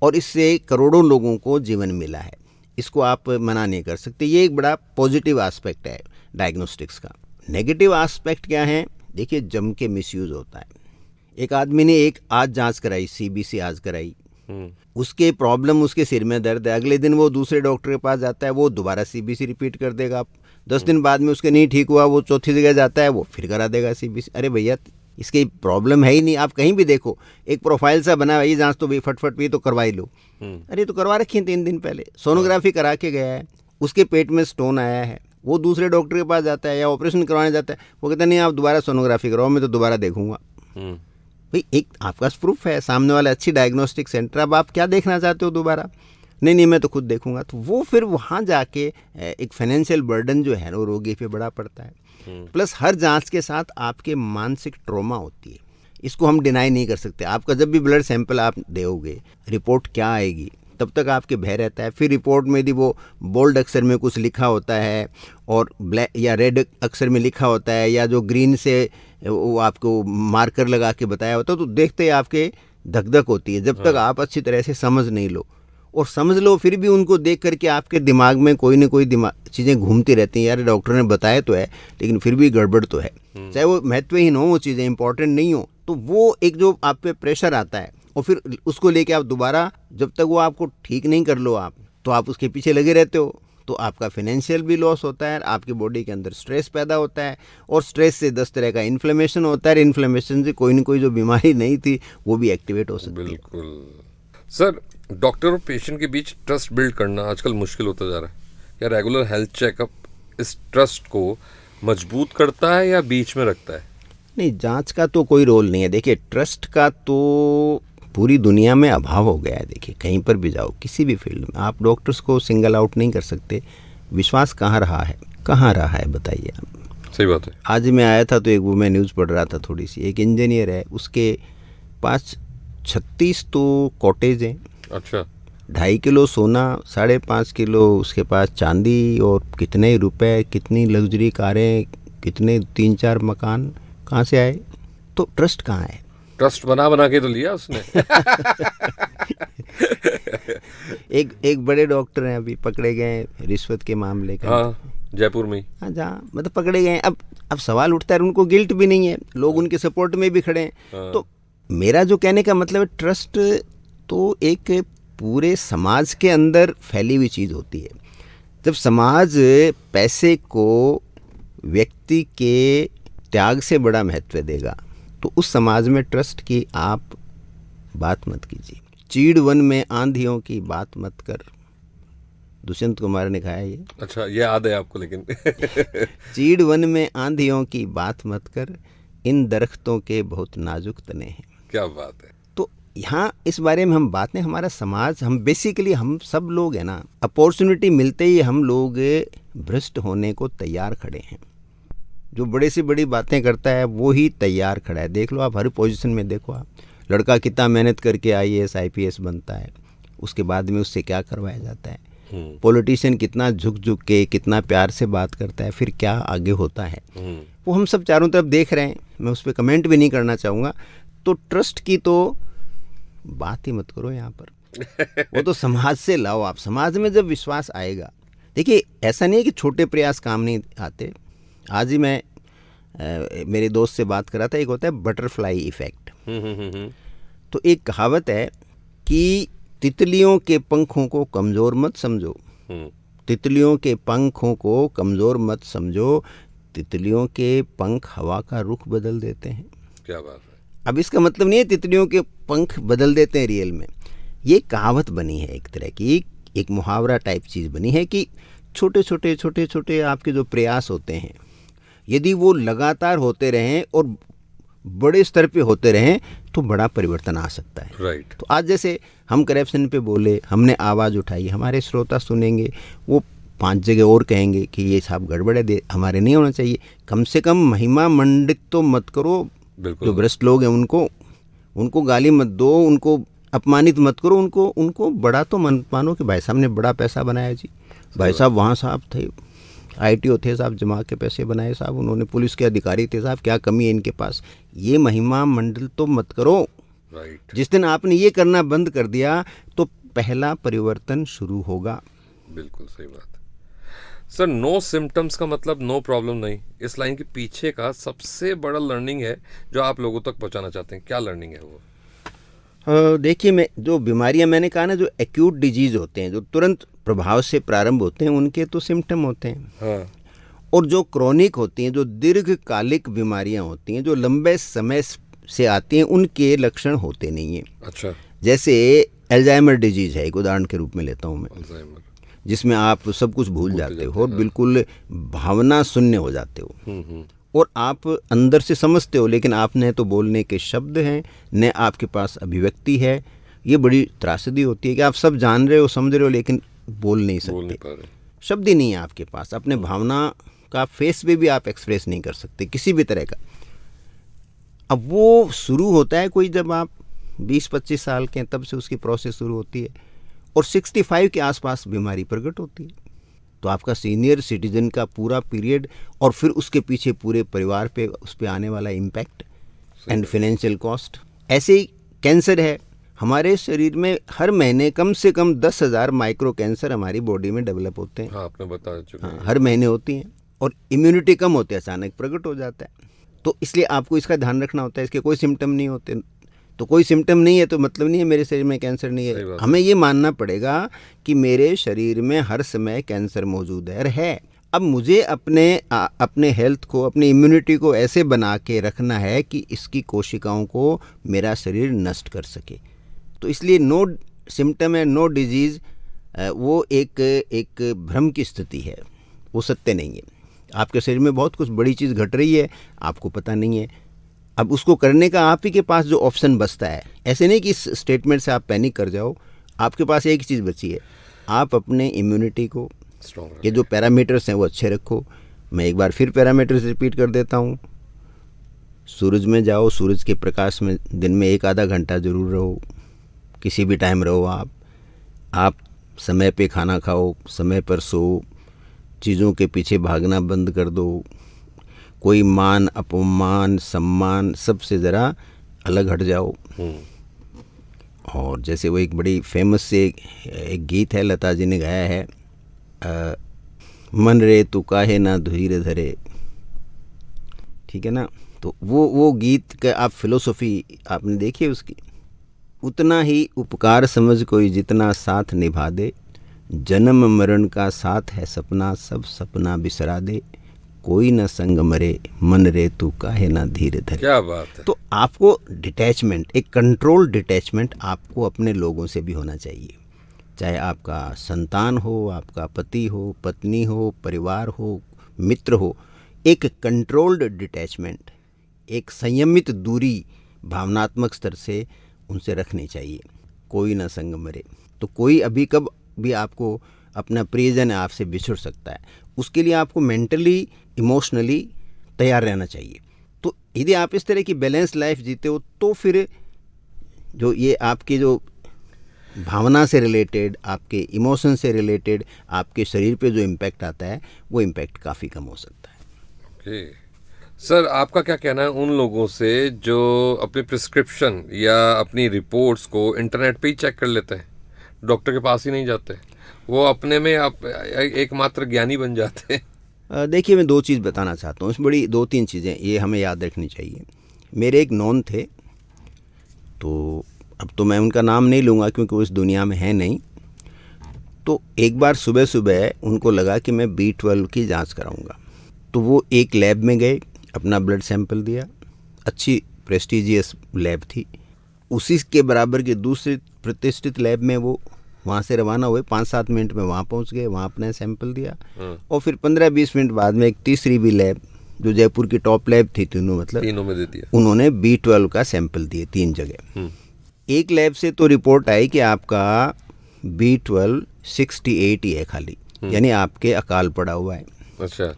और इससे करोड़ों लोगों को जीवन मिला है। इसको आप मना नहीं कर सकते। ये एक बड़ा पॉजिटिव आस्पेक्ट है डायग्नोस्टिक्स का। नेगेटिव आस्पेक्ट क्या है? देखिए, जम के मिसयूज़ होता है। एक आदमी ने एक आज जांच कराई, सीबीसी आज कराई, उसके प्रॉब्लम, उसके सिर में दर्द है, अगले दिन वो दूसरे डॉक्टर के पास जाता है, वो दोबारा सीबीसी रिपीट कर देगा। 10 दिन बाद में उसके नहीं ठीक हुआ, वो चौथी जगह जाता है, वो फिर करा देगा सीबीसी। अरे भैया, इसकी प्रॉब्लम है ही नहीं। आप कहीं भी देखो, एक प्रोफाइल सा बना है, ये जांच तो भाई फटफट भी तो करवा ही लो। अरे तो करवा रखी है 3 दिन पहले, सोनोग्राफी करा के गया है, उसके पेट में स्टोन आया है, वो दूसरे डॉक्टर के पास जाता है या ऑपरेशन करवाने जाता है, वो कहता है नहीं आप दोबारा सोनोग्राफी कराओ, मैं तो दोबारा देखूंगा। भाई, एक आपके पास प्रूफ है, सामने वाला अच्छी डायग्नोस्टिक सेंटर, अब आप क्या देखना चाहते हो दोबारा? नहीं मैं तो खुद देखूंगा। तो वो फिर वहाँ जाके एक फाइनेंशियल बर्डन जो है वो रोगी पे बड़ा पड़ता है। प्लस हर जांच के साथ आपके मानसिक ट्रॉमा होती है, इसको हम डिनाई नहीं कर सकते। आपका जब भी ब्लड सैंपल आप दोगे, रिपोर्ट क्या आएगी तब तक आपके भय रहता है। फिर रिपोर्ट में यदि वो बोल्ड अक्षर में कुछ लिखा होता है और ब्लैक या रेड अक्षर में लिखा होता है, या जो ग्रीन से वो आपको मार्कर लगा के बताया होता है, तो देखते ही आपके धक धक होती है जब तक आप अच्छी तरह से समझ नहीं लो। और समझ लो फिर भी उनको देख करके आपके दिमाग में कोई ना कोई चीज़ें घूमती रहती हैं, यार डॉक्टर ने बताया तो है लेकिन फिर भी गड़बड़ तो है। चाहे वो महत्वहीन हो, वो चीज़ें इंपॉर्टेंट नहीं हो, तो वो एक जो आप पे प्रेशर आता है और फिर उसको लेके आप दोबारा जब तक वो आपको ठीक नहीं कर लो आप, तो आप उसके पीछे लगे रहते हो। तो तो आपका फाइनेंशियल भी लॉस होता है, आपकी बॉडी के अंदर स्ट्रेस पैदा होता है, और स्ट्रेस से 10 तरह का इन्फ्लेमेशन होता है, इन्फ्लेमेशन से कोई न कोई जो बीमारी नहीं थी वो भी एक्टिवेट हो सकती है। बिल्कुल सर, डॉक्टर और पेशेंट के बीच ट्रस्ट बिल्ड करना आजकल मुश्किल होता जा रहा है। क्या रेगुलर हेल्थ चेकअप इस ट्रस्ट को मजबूत करता है या बीच में रखता है? नहीं, जांच का तो कोई रोल नहीं है। देखिए, ट्रस्ट का तो पूरी दुनिया में अभाव हो गया है। देखिए, कहीं पर भी जाओ, किसी भी फील्ड में, आप डॉक्टर्स को सिंगल आउट नहीं कर सकते। विश्वास कहाँ रहा है बताइए आप। सही बात है। आज मैं आया था तो एक वो मैं न्यूज़ पढ़ रहा था थोड़ी सी, एक इंजीनियर है, उसके पास 36 तो कॉटेज हैं। अच्छा। 2.5 किलो सोना, 5.5 किलो उसके पास चांदी, और कितने रुपए, कितनी लग्जरी कारें, कितने 3-4 मकान, कहाँ से आए? तो ट्रस्ट कहाँ है? ट्रस्ट बना के तो लिया उसने। एक बड़े डॉक्टर हैं, अभी पकड़े गए रिश्वत के मामले का। हाँ, जयपुर में। हाँ, जहाँ मतलब पकड़े गए। अब सवाल उठता है, उनको गिल्ट भी नहीं है, लोग उनके सपोर्ट में भी खड़े हैं। हाँ। तो मेरा जो कहने का मतलब है, ट्रस्ट तो एक पूरे समाज के अंदर फैली हुई चीज़ होती है। जब समाज पैसे को व्यक्ति के त्याग से बड़ा महत्व देगा तो उस समाज में ट्रस्ट की आप बात मत कीजिए। चीड़ वन में आंधियों की बात मत कर, दुष्यंत कुमार ने कहा है ये। अच्छा, ये याद है आपको? लेकिन चीड़ वन में आंधियों की बात मत कर, इन दरख्तों के बहुत नाजुक तने हैं। क्या बात है। तो यहाँ इस बारे में हम बात नहीं, हमारा समाज, हम बेसिकली हम सब लोग हैं ना, अपॉर्चुनिटी मिलते ही हम लोग भ्रष्ट होने को तैयार खड़े हैं। जो बड़े से बड़ी बातें करता है वो ही तैयार खड़ा है। देख लो आप, हर पोजीशन में देखो आप, लड़का कितना मेहनत करके IAS IPS बनता है, उसके बाद में उससे क्या करवाया जाता है। पॉलिटिशियन कितना झुक झुक के, कितना प्यार से बात करता है, फिर क्या आगे होता है, वो हम सब चारों तरफ देख रहे हैं। मैं उस पर कमेंट भी नहीं करना चाहूँगा। तो ट्रस्ट की तो बात ही मत करो यहाँ पर। वो तो समाज से लाओ आप। समाज में जब विश्वास आएगा, देखिए ऐसा नहीं है कि छोटे प्रयास काम नहीं आते। आज ही मैं मेरे दोस्त से बात कर रहा था, एक होता है बटरफ्लाई इफेक्ट। तो एक कहावत है कि तितलियों के पंखों को कमज़ोर मत समझो, तितलियों के पंखों को कमज़ोर मत समझो, तितलियों के पंख हवा का रुख बदल देते हैं। क्या बात है। अब इसका मतलब नहीं है तितलियों के पंख बदल देते हैं रियल में। ये कहावत बनी है एक तरह की, एक मुहावरा टाइप चीज़ बनी है कि छोटे छोटे आपके जो प्रयास होते हैं, यदि वो लगातार होते रहें और बड़े स्तर पे होते रहें तो बड़ा परिवर्तन आ सकता है। राइट। तो आज जैसे हम करप्शन पे बोले, हमने आवाज़ उठाई, हमारे श्रोता सुनेंगे, वो 5 जगह और कहेंगे कि ये साहब गड़बड़ है, हमारे नहीं होना चाहिए। कम से कम महिमा मंडित तो मत करो। जो भ्रष्ट लोग हैं उनको गाली मत दो, उनको अपमानित मत करो, उनको बड़ा तो मन मानो कि भाई साहब ने बड़ा पैसा बनाया जी, भाई साहब वहाँ साहब थे, ITO थे साहब, जमा के पैसे बनाए साहब, उन्होंने पुलिस के अधिकारी थे साहब, क्या कमी है इनके पास। ये महिमा मंडल तो मत करो। राइट। जिस दिन आपने ये करना बंद कर दिया तो पहला परिवर्तन शुरू होगा। बिल्कुल सही बात है सर। नो सिम्टम्स का मतलब नो प्रॉब्लम नहीं। इस लाइन के पीछे का सबसे बड़ा लर्निंग है जो आप लोगों तक पहुंचाना चाहते हैं, क्या लर्निंग है वो? देखिए, मैं जो बीमारियां मैंने कहा ना, जो एक्यूट डिजीज होते हैं, जो तुरंत प्रभाव से प्रारंभ होते हैं, उनके तो सिम्टम होते हैं। हाँ। और जो क्रॉनिक होती हैं, जो दीर्घकालिक बीमारियां होती हैं, जो लंबे समय से आती हैं, उनके लक्षण होते नहीं हैं। अच्छा। जैसे एल्जाइमर डिजीज है, एक उदाहरण के रूप में लेता हूँ मैं, अल्जाइमर, जिसमें आप सब कुछ भूल जाते हो, बिल्कुल भावना शून्य हो जाते हो, और आप अंदर से समझते हो लेकिन आप न तो बोलने के शब्द हैं, न आपके पास अभिव्यक्ति है। ये बड़ी त्रासदी होती है कि आप सब जान रहे हो, समझ रहे हो, लेकिन बोल नहीं सकते, शब्द ही नहीं है आपके पास। अपने भावना का फेस पे भी आप एक्सप्रेस नहीं कर सकते किसी भी तरह का। अब वो शुरू होता है कोई जब आप 20-25 साल के हैं, तब से उसकी प्रोसेस शुरू होती है, और 65 के आसपास बीमारी प्रकट होती है। तो आपका सीनियर सिटीजन का पूरा पीरियड, और फिर उसके पीछे पूरे परिवार पे उस पे आने वाला इम्पैक्ट एंड फाइनेंशियल कॉस्ट। ऐसे ही कैंसर है, हमारे शरीर में हर महीने कम से कम 10,000 माइक्रो कैंसर हमारी बॉडी में डेवलप होते हैं। हाँ, आपने बता चुके हैं। हर महीने होती हैं, और इम्यूनिटी कम होती है, अचानक प्रकट हो जाता है। तो इसलिए आपको इसका ध्यान रखना होता है। इसके कोई सिम्टम नहीं होते, तो कोई सिम्टम नहीं है तो मतलब नहीं है मेरे शरीर में कैंसर नहीं सही है। बात हमें ये मानना पड़ेगा कि मेरे शरीर में हर समय कैंसर मौजूद है और है। अब मुझे अपने हेल्थ को, अपनी इम्यूनिटी को ऐसे बना के रखना है कि इसकी कोशिकाओं को मेरा शरीर नष्ट कर सके। तो इसलिए नो सिम्टम है, नो डिजीज़, वो एक भ्रम की स्थिति है, वो सत्य नहीं है। आपके शरीर में बहुत कुछ बड़ी चीज़ घट रही है, आपको पता नहीं है। अब उसको करने का आप ही के पास जो ऑप्शन बचता है, ऐसे नहीं कि इस स्टेटमेंट से आप पैनिक कर जाओ। आपके पास एक चीज़ बची है, आप अपने इम्यूनिटी को, स्ट्रॉन्ग ये जो पैरामीटर्स हैं वो अच्छे रखो। मैं एक बार फिर पैरामीटर्स रिपीट कर देता हूँ। सूरज में जाओ, सूरज के प्रकाश में दिन में 1-आधा घंटा ज़रूर रहो, किसी भी टाइम रहो। आप समय पे खाना खाओ, समय पर सो, चीज़ों के पीछे भागना बंद कर दो। कोई मान अपमान सम्मान सबसे ज़रा अलग हट जाओ। और जैसे वो एक बड़ी फेमस से एक गीत है, लता जी ने गाया है, मन रे तू काहे ना धीरे धरे, ठीक है ना। तो वो गीत का आप फिलोसॉफी आपने देखी है उसकी। उतना ही उपकार समझ कोई जितना साथ निभा दे, जन्म मरण का साथ है सपना, सब सपना बिसरा दे, कोई न संग मरे, मन रे तू काहे ना धीरे धरे। क्या बात है। तो आपको डिटैचमेंट, एक कंट्रोल डिटैचमेंट आपको अपने लोगों से भी होना चाहिए, चाहे आपका संतान हो, आपका पति हो, पत्नी हो, परिवार हो, मित्र हो। एक कंट्रोल्ड डिटैचमेंट, एक संयमित दूरी भावनात्मक स्तर से उनसे रखनी चाहिए। कोई ना संग मरे, तो कोई अभी कब भी आपको अपना प्रियजन है आपसे बिछुड़ सकता है, उसके लिए आपको मेंटली इमोशनली तैयार रहना चाहिए। तो यदि आप इस तरह की बैलेंस लाइफ जीते हो तो फिर जो ये आपकी जो भावना से रिलेटेड, आपके इमोशन से रिलेटेड आपके शरीर पे जो इम्पैक्ट आता है वो इम्पैक्ट काफ़ी कम हो सकता है। ओके सर, आपका क्या कहना है उन लोगों से जो अपने प्रिस्क्रिप्शन या अपनी रिपोर्ट्स को इंटरनेट पे ही चेक कर लेते हैं, डॉक्टर के पास ही नहीं जाते, वो अपने में आप एकमात्र ज्ञानी बन जाते हैं? देखिए, मैं 2 चीज़ बताना चाहता हूँ, बड़ी 2-3 चीज़ें ये हमें याद रखनी चाहिए। मेरे एक नॉन थे, तो अब तो मैं उनका नाम नहीं लूँगा क्योंकि वो इस दुनिया में है नहीं। तो एक बार सुबह सुबह उनको लगा कि मैं B12 की जांच कराऊंगा, तो वो एक लैब में गए, अपना ब्लड सैंपल दिया, अच्छी प्रेस्टिजियस लैब थी। उसी के बराबर की दूसरी प्रतिष्ठित लैब में वो वहाँ से रवाना हुए, 5-7 मिनट में वहाँ पहुँच गए, वहाँ अपना सैंपल दिया। और फिर 15-20 मिनट बाद में एक तीसरी भी लैब, जो जयपुर की टॉप लैब थी, तीनों में दे दिया। उन्होंने B12 का सैंपल दिए 3 जगह। एक लैब से तो रिपोर्ट आई कि आपका B12 68 ही है खाली, यानी आपके अकाल पड़ा हुआ है। अच्छा।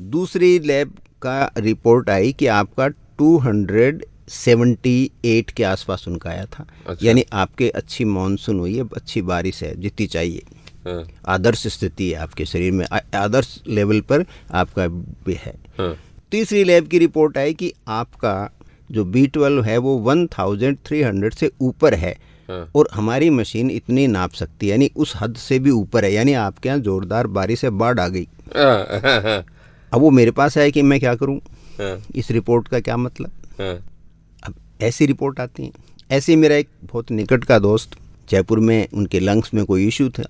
दूसरी लैब का रिपोर्ट आई कि आपका 278 के आसपास उनका आया था। अच्छा। यानी आपके अच्छी मानसून हुई है, अच्छी बारिश है जितनी चाहिए। हाँ। आदर्श स्थिति है आपके शरीर में, आदर्श लेवल पर आपका भी है। हाँ। तीसरी लैब की रिपोर्ट आई कि आपका जो B12 है वो 1300 से ऊपर है। हाँ। और हमारी मशीन इतनी नाप सकती है, यानी उस हद से भी ऊपर है, यानी आपके यहाँ जोरदार बारिश है, बाढ़ आ गई। हाँ। अब वो मेरे पास आया कि मैं क्या करूं, हाँ। इस रिपोर्ट का क्या मतलब। हाँ। अब ऐसी रिपोर्ट आती है। ऐसे ही मेरा एक बहुत निकट का दोस्त, जयपुर में उनके लंग्स में कोई इशू था,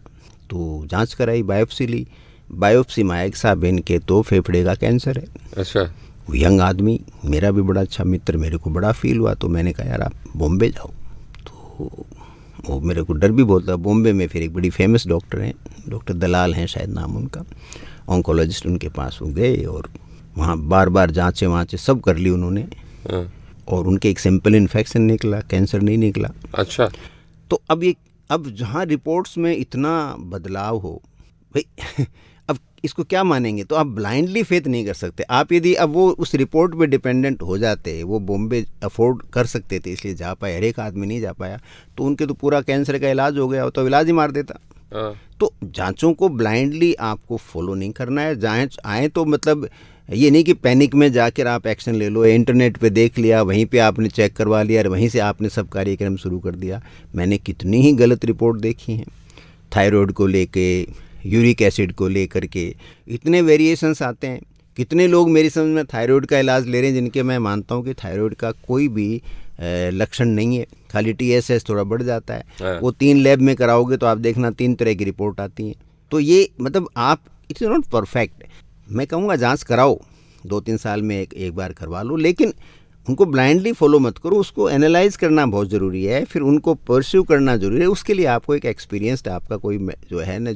तो जांच कराई, बायोप्सी ली। बायोप्सी में आया कि साहब इनके तो फेफड़े का कैंसर है। अच्छा। वो यंग आदमी, मेरा भी बड़ा अच्छा मित्र, मेरे को बड़ा फील हुआ। तो मैंने कहा यार आप बॉम्बे जाओ। तो वो मेरे को डर भी बहुत था। बॉम्बे में फिर एक बड़ी फेमस डॉक्टर हैं, डॉक्टर दलाल हैं शायद नाम उनका, ऑन्कोलॉजिस्ट, उनके पास वो गए और वहाँ बार बार जाँचें वाँचें सब कर ली उन्होंने। हाँ। और उनके एक सिंपल इन्फेक्शन निकला, कैंसर नहीं निकला। अच्छा। तो अब जहाँ रिपोर्ट्स में इतना बदलाव हो भाई अब इसको क्या मानेंगे। तो आप ब्लाइंडली फेथ नहीं कर सकते। आप यदि अब वो उस रिपोर्ट पे डिपेंडेंट हो जाते, वो बॉम्बे अफोर्ड कर सकते थे इसलिए जा पाए, हर एक आदमी नहीं जा पाया, तो उनके तो पूरा कैंसर का इलाज हो गया, वो तो इलाज ही मार देता। तो जांचों को ब्लाइंडली आपको फॉलो नहीं करना है। जांच आए तो मतलब ये नहीं कि पैनिक में जाकर आप एक्शन ले लो, इंटरनेट पे देख लिया, वहीं पे आपने चेक करवा लिया और वहीं से आपने सब कार्यक्रम शुरू कर दिया। मैंने कितनी ही गलत रिपोर्ट देखी हैं, थायराइड को लेके, यूरिक एसिड को लेकर के इतने वेरिएशंस आते हैं। कितने लोग मेरी समझ में थायराइड का इलाज ले रहे हैं जिनके मैं मानता हूँ कि थायराइड का कोई भी लक्षण नहीं है, खाली TSH थोड़ा बढ़ जाता है। वो 3 लैब में कराओगे तो आप देखना 3 तरह की रिपोर्ट आती हैं। तो ये मतलब आप इट्स नॉट परफेक्ट, मैं कहूँगा जांच कराओ, 2-3 साल में एक बार करवा लो, लेकिन उनको ब्लाइंडली फॉलो मत करो, उसको एनालाइज करना बहुत ज़रूरी है, फिर उनको परस्यू करना ज़रूरी है। उसके लिए आपको एक एक्सपीरियंस्ड आपका कोई जो है ना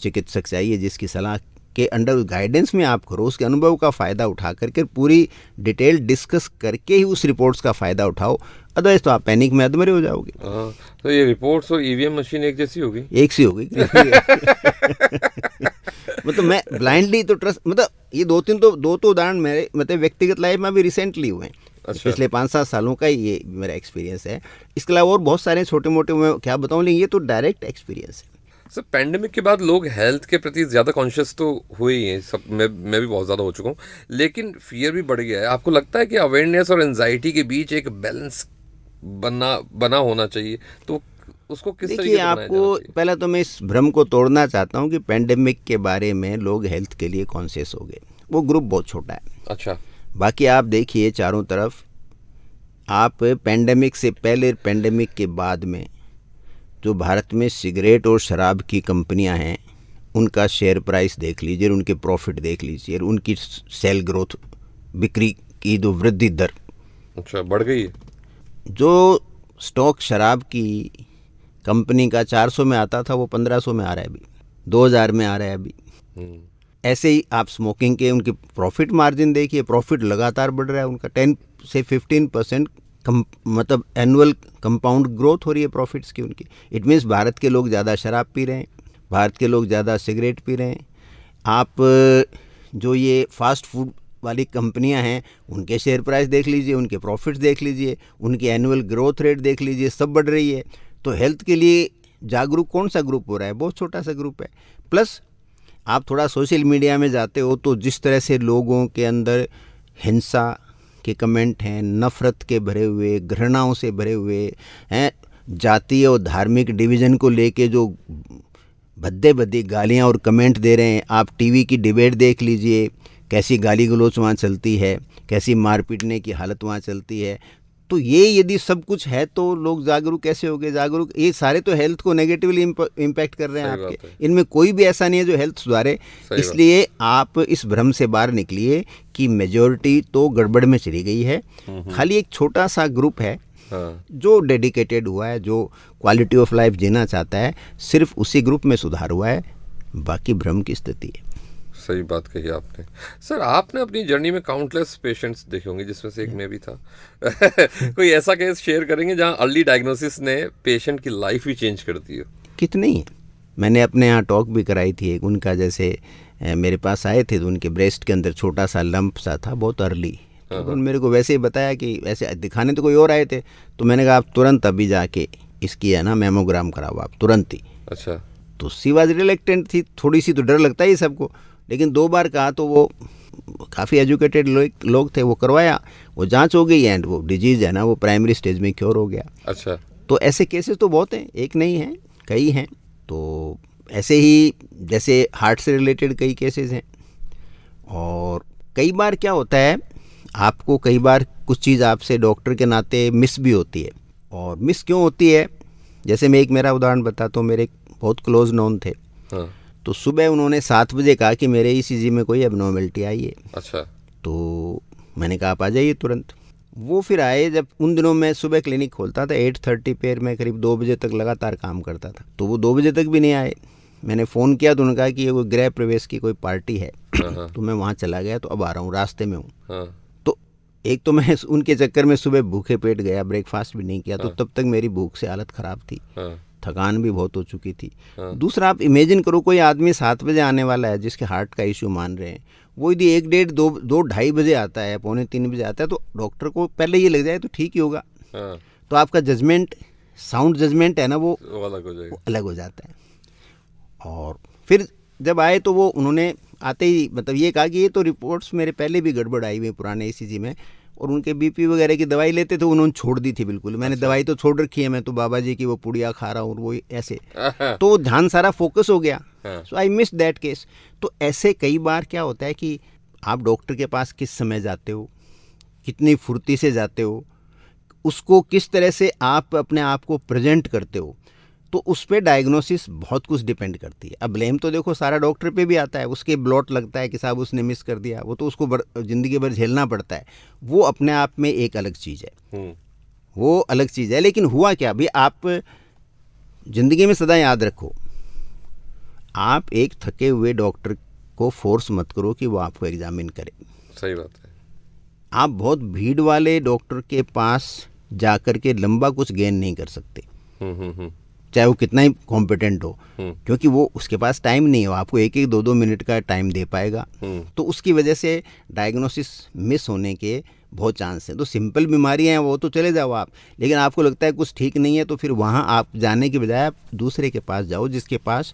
चिकित्सक चाहिए जिसकी सलाह के अंडर गाइडेंस में आप करो, उसके अनुभव का फ़ायदा उठा करके पूरी डिटेल डिस्कस करके ही उस रिपोर्ट्स का फ़ायदा उठाओ, अदरवाइज तो आप पैनिक में अधमरे हो जाओगे। तो ये रिपोर्ट्स और EVM मशीन एक जैसी होगी? एक सी होगी। मतलब मैं ब्लाइंडली तो ट्रस्ट, मतलब ये दो उदाहरण मेरे मतलब व्यक्तिगत लाइफ में भी रिसेंटली हुए हैं। अच्छा। पिछले 5-7 सालों का ये मेरा एक्सपीरियंस है। इसके अलावा और बहुत सारे छोटे मोटे मैं क्या बताऊँ, लेकिन ये तो डायरेक्ट एक्सपीरियंस है। सर पैंडेमिक के बाद लोग हेल्थ के प्रति ज़्यादा कॉन्शियस तो हुए ही हैं, सब मैं भी बहुत ज़्यादा हो चुका हूँ, लेकिन फियर भी बढ़ गया है। आपको लगता है कि अवेयरनेस और एंजाइटी के बीच एक बैलेंस बना होना चाहिए, तो उसको किस तरीके से बनाया जाना आपको चाहिए? पहले तो मैं इस भ्रम को तोड़ना चाहता हूँ कि पैंडेमिक के बारे में लोग हेल्थ के लिए कॉन्शियस हो गए, वो ग्रुप बहुत छोटा है। अच्छा। बाकी आप देखिए चारों तरफ, आप पैंडेमिक से पहले पैंडेमिक के बाद में जो भारत में सिगरेट और शराब की कंपनियां हैं उनका शेयर प्राइस देख लीजिए, उनके प्रॉफिट देख लीजिए, उनकी सेल ग्रोथ, बिक्री की जो वृद्धि दर अच्छा बढ़ गई है। जो स्टॉक शराब की कंपनी का 400 में आता था वो 1500 में आ रहा है अभी, 2000 में आ रहा है अभी। ऐसे ही आप स्मोकिंग के उनके प्रॉफिट मार्जिन देखिए, प्रॉफिट लगातार बढ़ रहा है उनका, 10 से 15% मतलब एनुअल कंपाउंड ग्रोथ हो रही है प्रॉफिट्स की उनकी। इट मीन्स भारत के लोग ज़्यादा शराब पी रहे हैं, भारत के लोग ज़्यादा सिगरेट पी रहे हैं। आप जो ये फास्ट फूड वाली कंपनियां हैं उनके शेयर प्राइस देख लीजिए, उनके प्रॉफिट्स देख लीजिए, उनकी एनुअल ग्रोथ रेट देख लीजिए, सब बढ़ रही है। तो हेल्थ के लिए जागरूक कौन सा ग्रुप हो रहा है? बहुत छोटा सा ग्रुप है। प्लस आप थोड़ा सोशल मीडिया में जाते हो तो जिस तरह से लोगों के अंदर हिंसा के कमेंट हैं, नफ़रत के भरे हुए, घृणाओं से भरे हुए हैं, जातीय और धार्मिक डिवीज़न को लेके जो भद्दे गालियाँ और कमेंट दे रहे हैं। आप टीवी की डिबेट देख लीजिए, कैसी गाली गलौच वहाँ चलती है, कैसी मार पीटने की हालत वहाँ चलती है। तो ये यदि सब कुछ है तो लोग जागरूक कैसे हो गए? जागरूक ये सारे तो हेल्थ को नेगेटिवली इम्पैक्ट कर रहे हैं आपके, इनमें कोई भी ऐसा नहीं है जो हेल्थ सुधारे। इसलिए आप इस भ्रम से बाहर निकलिए कि मेजॉरिटी तो गड़बड़ में चली गई है, खाली एक छोटा सा ग्रुप है जो डेडिकेटेड हुआ है, जो क्वालिटी ऑफ लाइफ जीना चाहता है, सिर्फ उसी ग्रुप में सुधार हुआ है, बाकी भ्रम की स्थिति है। सही बात कही आपने। सर आपने अपनी जर्नी में काउंटलेस पेशेंट्स देखे होंगे जिसमें से एक मैं भी था। कोई ऐसा केस शेयर करेंगे जहां अर्ली डायग्नोसिस ने पेशेंट की लाइफ ही चेंज कर दी हो? कितने ही मैंने अपने यहाँ टॉक भी कराई थी एक, उनका जैसे मेरे पास आए थे तो उनके ब्रेस्ट के अंदर छोटा सा लंप सा था, बहुत अर्ली। तो उन्होंने मेरे को वैसे ही बताया कि ऐसे दिखाने तो कोई और आए थे, तो मैंने कहा आप तुरंत अभी जाके इसकी है ना मेमोग्राम कराओ आप तुरंत ही। अच्छा। तो सी वाज रिलेक्टेंट थी, थोड़ी सी तो डर लगता ही सबको, लेकिन 2 बार कहा तो वो काफ़ी एजुकेटेड लोग थे, वो करवाया, वो जांच हो गई एंड वो डिजीज़ है ना वो प्राइमरी स्टेज में क्योर हो गया। अच्छा। तो ऐसे केसेस तो बहुत हैं, एक नहीं हैं, कई हैं। तो ऐसे ही जैसे हार्ट से रिलेटेड कई केसेस हैं। और कई बार क्या होता है, आपको कई बार कुछ चीज़ आपसे डॉक्टर के नाते मिस भी होती है। और मिस क्यों होती है, जैसे मैं एक मेरा उदाहरण बताता हूँ, मेरे बहुत क्लोज नोन थे। हाँ। तो सुबह उन्होंने 7 बजे कहा कि मेरे ECG में कोई एबनॉर्मेलिटी आई है। अच्छा। तो मैंने कहा आप आ जाइए तुरंत। वो फिर आए, जब उन दिनों मैं सुबह क्लिनिक खोलता था 8:30 पे, मैं करीब 2 बजे तक लगातार काम करता था, तो वो 2 बजे तक भी नहीं आए। मैंने फ़ोन किया तो उन्होंने कहा कि ये कोई गृह प्रवेश की कोई पार्टी है। तो मैं वहाँ चला गया, तो अब आ रहा हूँ, रास्ते में हूँ। तो एक तो मैं उनके चक्कर में सुबह भूखे पेट गया, ब्रेकफास्ट भी नहीं किया, तो तब तक मेरी भूख से हालत ख़राब थी, थकान भी बहुत हो चुकी थी। दूसरा, आप इमेजिन करो कोई आदमी 7 बजे आने वाला है जिसके हार्ट का इशू मान रहे हैं, वो यदि 1, 1:30, 2, 2:30 बजे आता है, 2:45 बजे आता है, तो डॉक्टर को पहले ये लग जाए तो ठीक ही होगा। तो आपका जजमेंट, साउंड जजमेंट है ना, वो अलग हो जाता है। और फिर जब आए तो वो उन्होंने आते ही मतलब ये कहा कि ये तो रिपोर्ट्स मेरे पहले भी गड़बड़ आई हुई पुराने ECG में, और उनके BP वगैरह की दवाई लेते थे, उन्होंने छोड़ दी थी बिल्कुल। मैंने दवाई तो छोड़ रखी है, मैं तो बाबा जी की वो पुड़िया खा रहा हूँ, वो ऐसे। तो ध्यान सारा फोकस हो गया। सो आई मिस दैट केस। तो ऐसे कई बार क्या होता है कि आप डॉक्टर के पास किस समय जाते हो, कितनी फुर्ती से जाते हो, उसको किस तरह से आप अपने आप को प्रेजेंट करते हो, तो उस पर डायग्नोसिस बहुत कुछ डिपेंड करती है। अब ब्लेम तो देखो सारा डॉक्टर पे भी आता है, उसके ब्लॉट लगता है कि साहब उसने मिस कर दिया, वो तो उसको ज़िंदगी भर झेलना पड़ता है, वो अपने आप में एक अलग चीज़ है, वो अलग चीज़ है। लेकिन हुआ क्या भी, आप ज़िंदगी में सदा याद रखो, आप एक थके हुए डॉक्टर को फोर्स मत करो कि वो आपको एग्जामिन करे। सही बात है। आप बहुत भीड़ वाले डॉक्टर के पास जाकर के लंबा कुछ गेन नहीं कर सकते, चाहे वो कितना ही कॉम्पिटेंट हो, क्योंकि वो उसके पास टाइम नहीं हो, आपको 1-1, 2-2 मिनट का टाइम दे पाएगा। तो उसकी वजह से डायग्नोसिस मिस होने के बहुत चांस हैं। तो सिंपल बीमारियां हैं वो तो चले जाओ आप, लेकिन आपको लगता है कुछ ठीक नहीं है, तो फिर वहाँ आप जाने के बजाय आप दूसरे के पास जाओ जिसके पास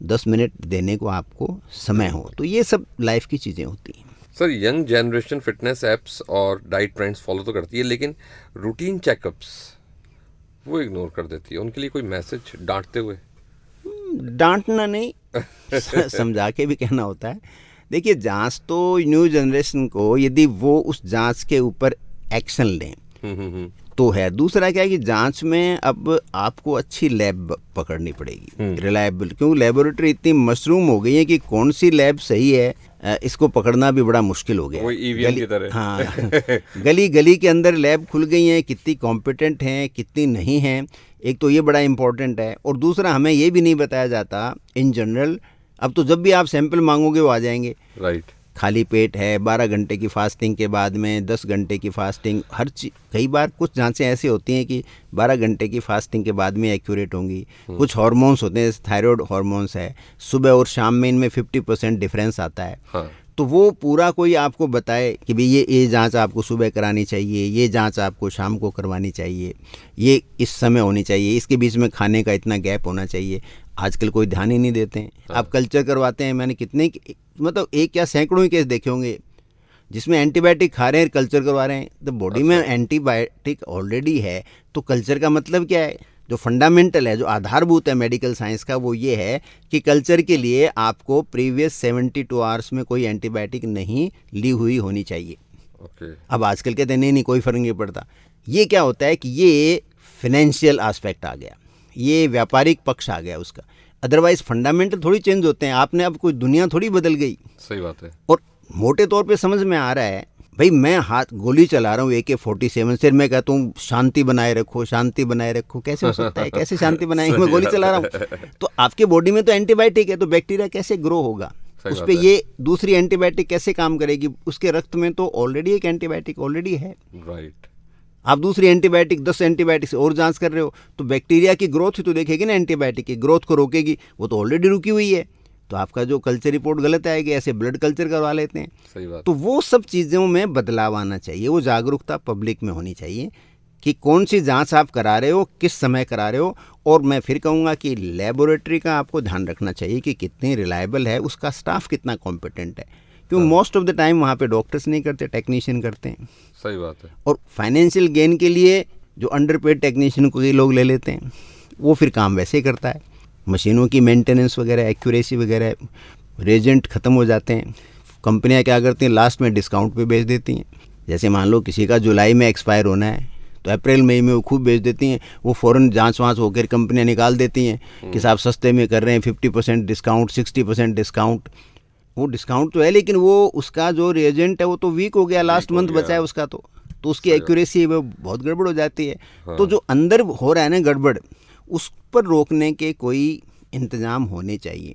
10 मिनट देने को आपको समय हो। तो ये सब लाइफ की चीज़ें होती हैं। Sir, young generation fitness apps और डाइट ट्रेंड्स फॉलो तो करती है, लेकिन रूटीन चेकअप्स वो इग्नोर कर देती है। उनके लिए कोई मैसेज डांटते हुए? डांटना नहीं समझा के भी कहना होता है। देखिए, जांच तो न्यू जनरेशन को, यदि वो उस जांच के ऊपर एक्शन लें तो है। दूसरा क्या है कि जांच में अब आपको अच्छी लैब पकड़नी पड़ेगी, रिलायबल, क्योंकि लेबोरेटरी इतनी मशरूम हो गई है कि कौन सी लैब सही है इसको पकड़ना भी बड़ा मुश्किल हो गया। ईवीएम की तरह। हाँ गली गली के अंदर लैब खुल गई हैं, कितनी कॉम्पिटेंट हैं कितनी नहीं हैं, एक तो ये बड़ा इम्पोर्टेंट है। और दूसरा, हमें ये भी नहीं बताया जाता इन जनरल, अब तो जब भी आप सैंपल मांगोगे वो आ जाएंगे। राइट। खाली पेट है, 12 घंटे की फास्टिंग के बाद में 10 घंटे की फास्टिंग, हर चीज। कई बार कुछ जांचें ऐसी होती हैं कि 12 घंटे की फास्टिंग के बाद में एक्यूरेट होंगी। कुछ हार्मोन्स होते हैं, थायराइड हार्मोन्स है, सुबह और शाम में इनमें 50% डिफरेंस आता है। हाँ। तो वो पूरा कोई आपको बताए कि भाई ये जांच आपको सुबह करानी चाहिए, ये जांच आपको शाम को करवानी चाहिए, ये इस समय होनी चाहिए, इसके बीच में खाने का इतना गैप होना चाहिए, आजकल कोई ध्यान ही नहीं देते हैं। आप कल्चर करवाते हैं, मैंने कितने, मतलब एक या सैकड़ों ही केस देखे होंगे जिसमें एंटीबायोटिक खा रहे हैं, कल्चर करवा रहे हैं। तो बॉडी में एंटीबायोटिक ऑलरेडी है, तो कल्चर का मतलब क्या है? जो फंडामेंटल है, जो आधारभूत है मेडिकल साइंस का, वो ये है कि कल्चर के लिए आपको प्रीवियस 72 आवर्स में कोई एंटीबायोटिक नहीं ली हुई होनी चाहिए। अब आजकल कहते हैं नहीं कोई फर्क नहीं पड़ता। ये क्या होता है कि ये फाइनेंशियल एस्पेक्ट आ गया, ये व्यापारिक पक्ष आ गया उसका। अदरवाइज फंडामेंटल थोड़ी चेंज होते हैं, आपने अब कोई दुनिया थोड़ी बदल गई। सही बात है। और मोटे तौर पे समझ में आ रहा है, भाई मैं हाथ गोली चला रहा हूँ AK-47 से, मैं कहता हूँ शांति बनाए रखो, शांति बनाए रखो, कैसे हो सकता है? कैसे शांति बनाएंगे? मैं गोली चला रहा हूँ। तो आपके बॉडी में तो एंटीबायोटिक है, तो बैक्टीरिया कैसे ग्रो होगा? उस पर ये दूसरी एंटीबायोटिक कैसे काम करेगी? उसके रक्त में तो ऑलरेडी एक एंटीबायोटिक ऑलरेडी है। राइट। आप दूसरी एंटीबायोटिक 10 एंटीबायोटिक से और जांच कर रहे हो, तो बैक्टीरिया की ग्रोथ ही तो देखेगी ना, एंटीबायोटिक की ग्रोथ को रोकेगी, वो तो ऑलरेडी रुकी हुई है। तो आपका जो कल्चर रिपोर्ट गलत आएगी, ऐसे ब्लड कल्चर करवा लेते हैं। सही बात। तो वो सब चीज़ों में बदलाव आना चाहिए, वो जागरूकता पब्लिक में होनी चाहिए कि कौन सी जांच आप करा रहे हो, किस समय करा रहे हो। और मैं फिर कहूँगा कि लेबोरेटरी का आपको ध्यान रखना चाहिए कि कितनी रिलायबल है, उसका स्टाफ कितना कॉम्पिटेंट है, क्योंकि मोस्ट ऑफ द टाइम वहाँ पे डॉक्टर्स नहीं करते, टेक्नीशियन करते हैं। सही बात है। और फाइनेंशियल गेन के लिए जो अंडरपेड टेक्नीशियन को ये लोग ले लेते हैं, वो फिर काम वैसे ही करता है। मशीनों की मेंटेनेंस वगैरह, एक्यूरेसी वगैरह, रेजेंट ख़त्म हो जाते हैं। कंपनियां क्या करती हैं, लास्ट में डिस्काउंट पे बेच देती हैं। जैसे मान लो किसी का जुलाई में एक्सपायर होना है, तो अप्रैल मई में वो खूब बेच देती हैं। वो फ़ौरन जांच वाँच होकर कंपनियां निकाल देती हैं कि साहब सस्ते में कर रहे हैं, 50% डिस्काउंट, 60% डिस्काउंट। वो डिस्काउंट तो है, लेकिन वो उसका जो रिएजेंट है वो तो वीक हो गया, लास्ट मंथ बचा है उसका, तो उसकी एक्यूरेसी वो बहुत गड़बड़ हो जाती है। हाँ। तो जो अंदर हो रहा है ना गड़बड़, उस पर रोकने के कोई इंतज़ाम होने चाहिए।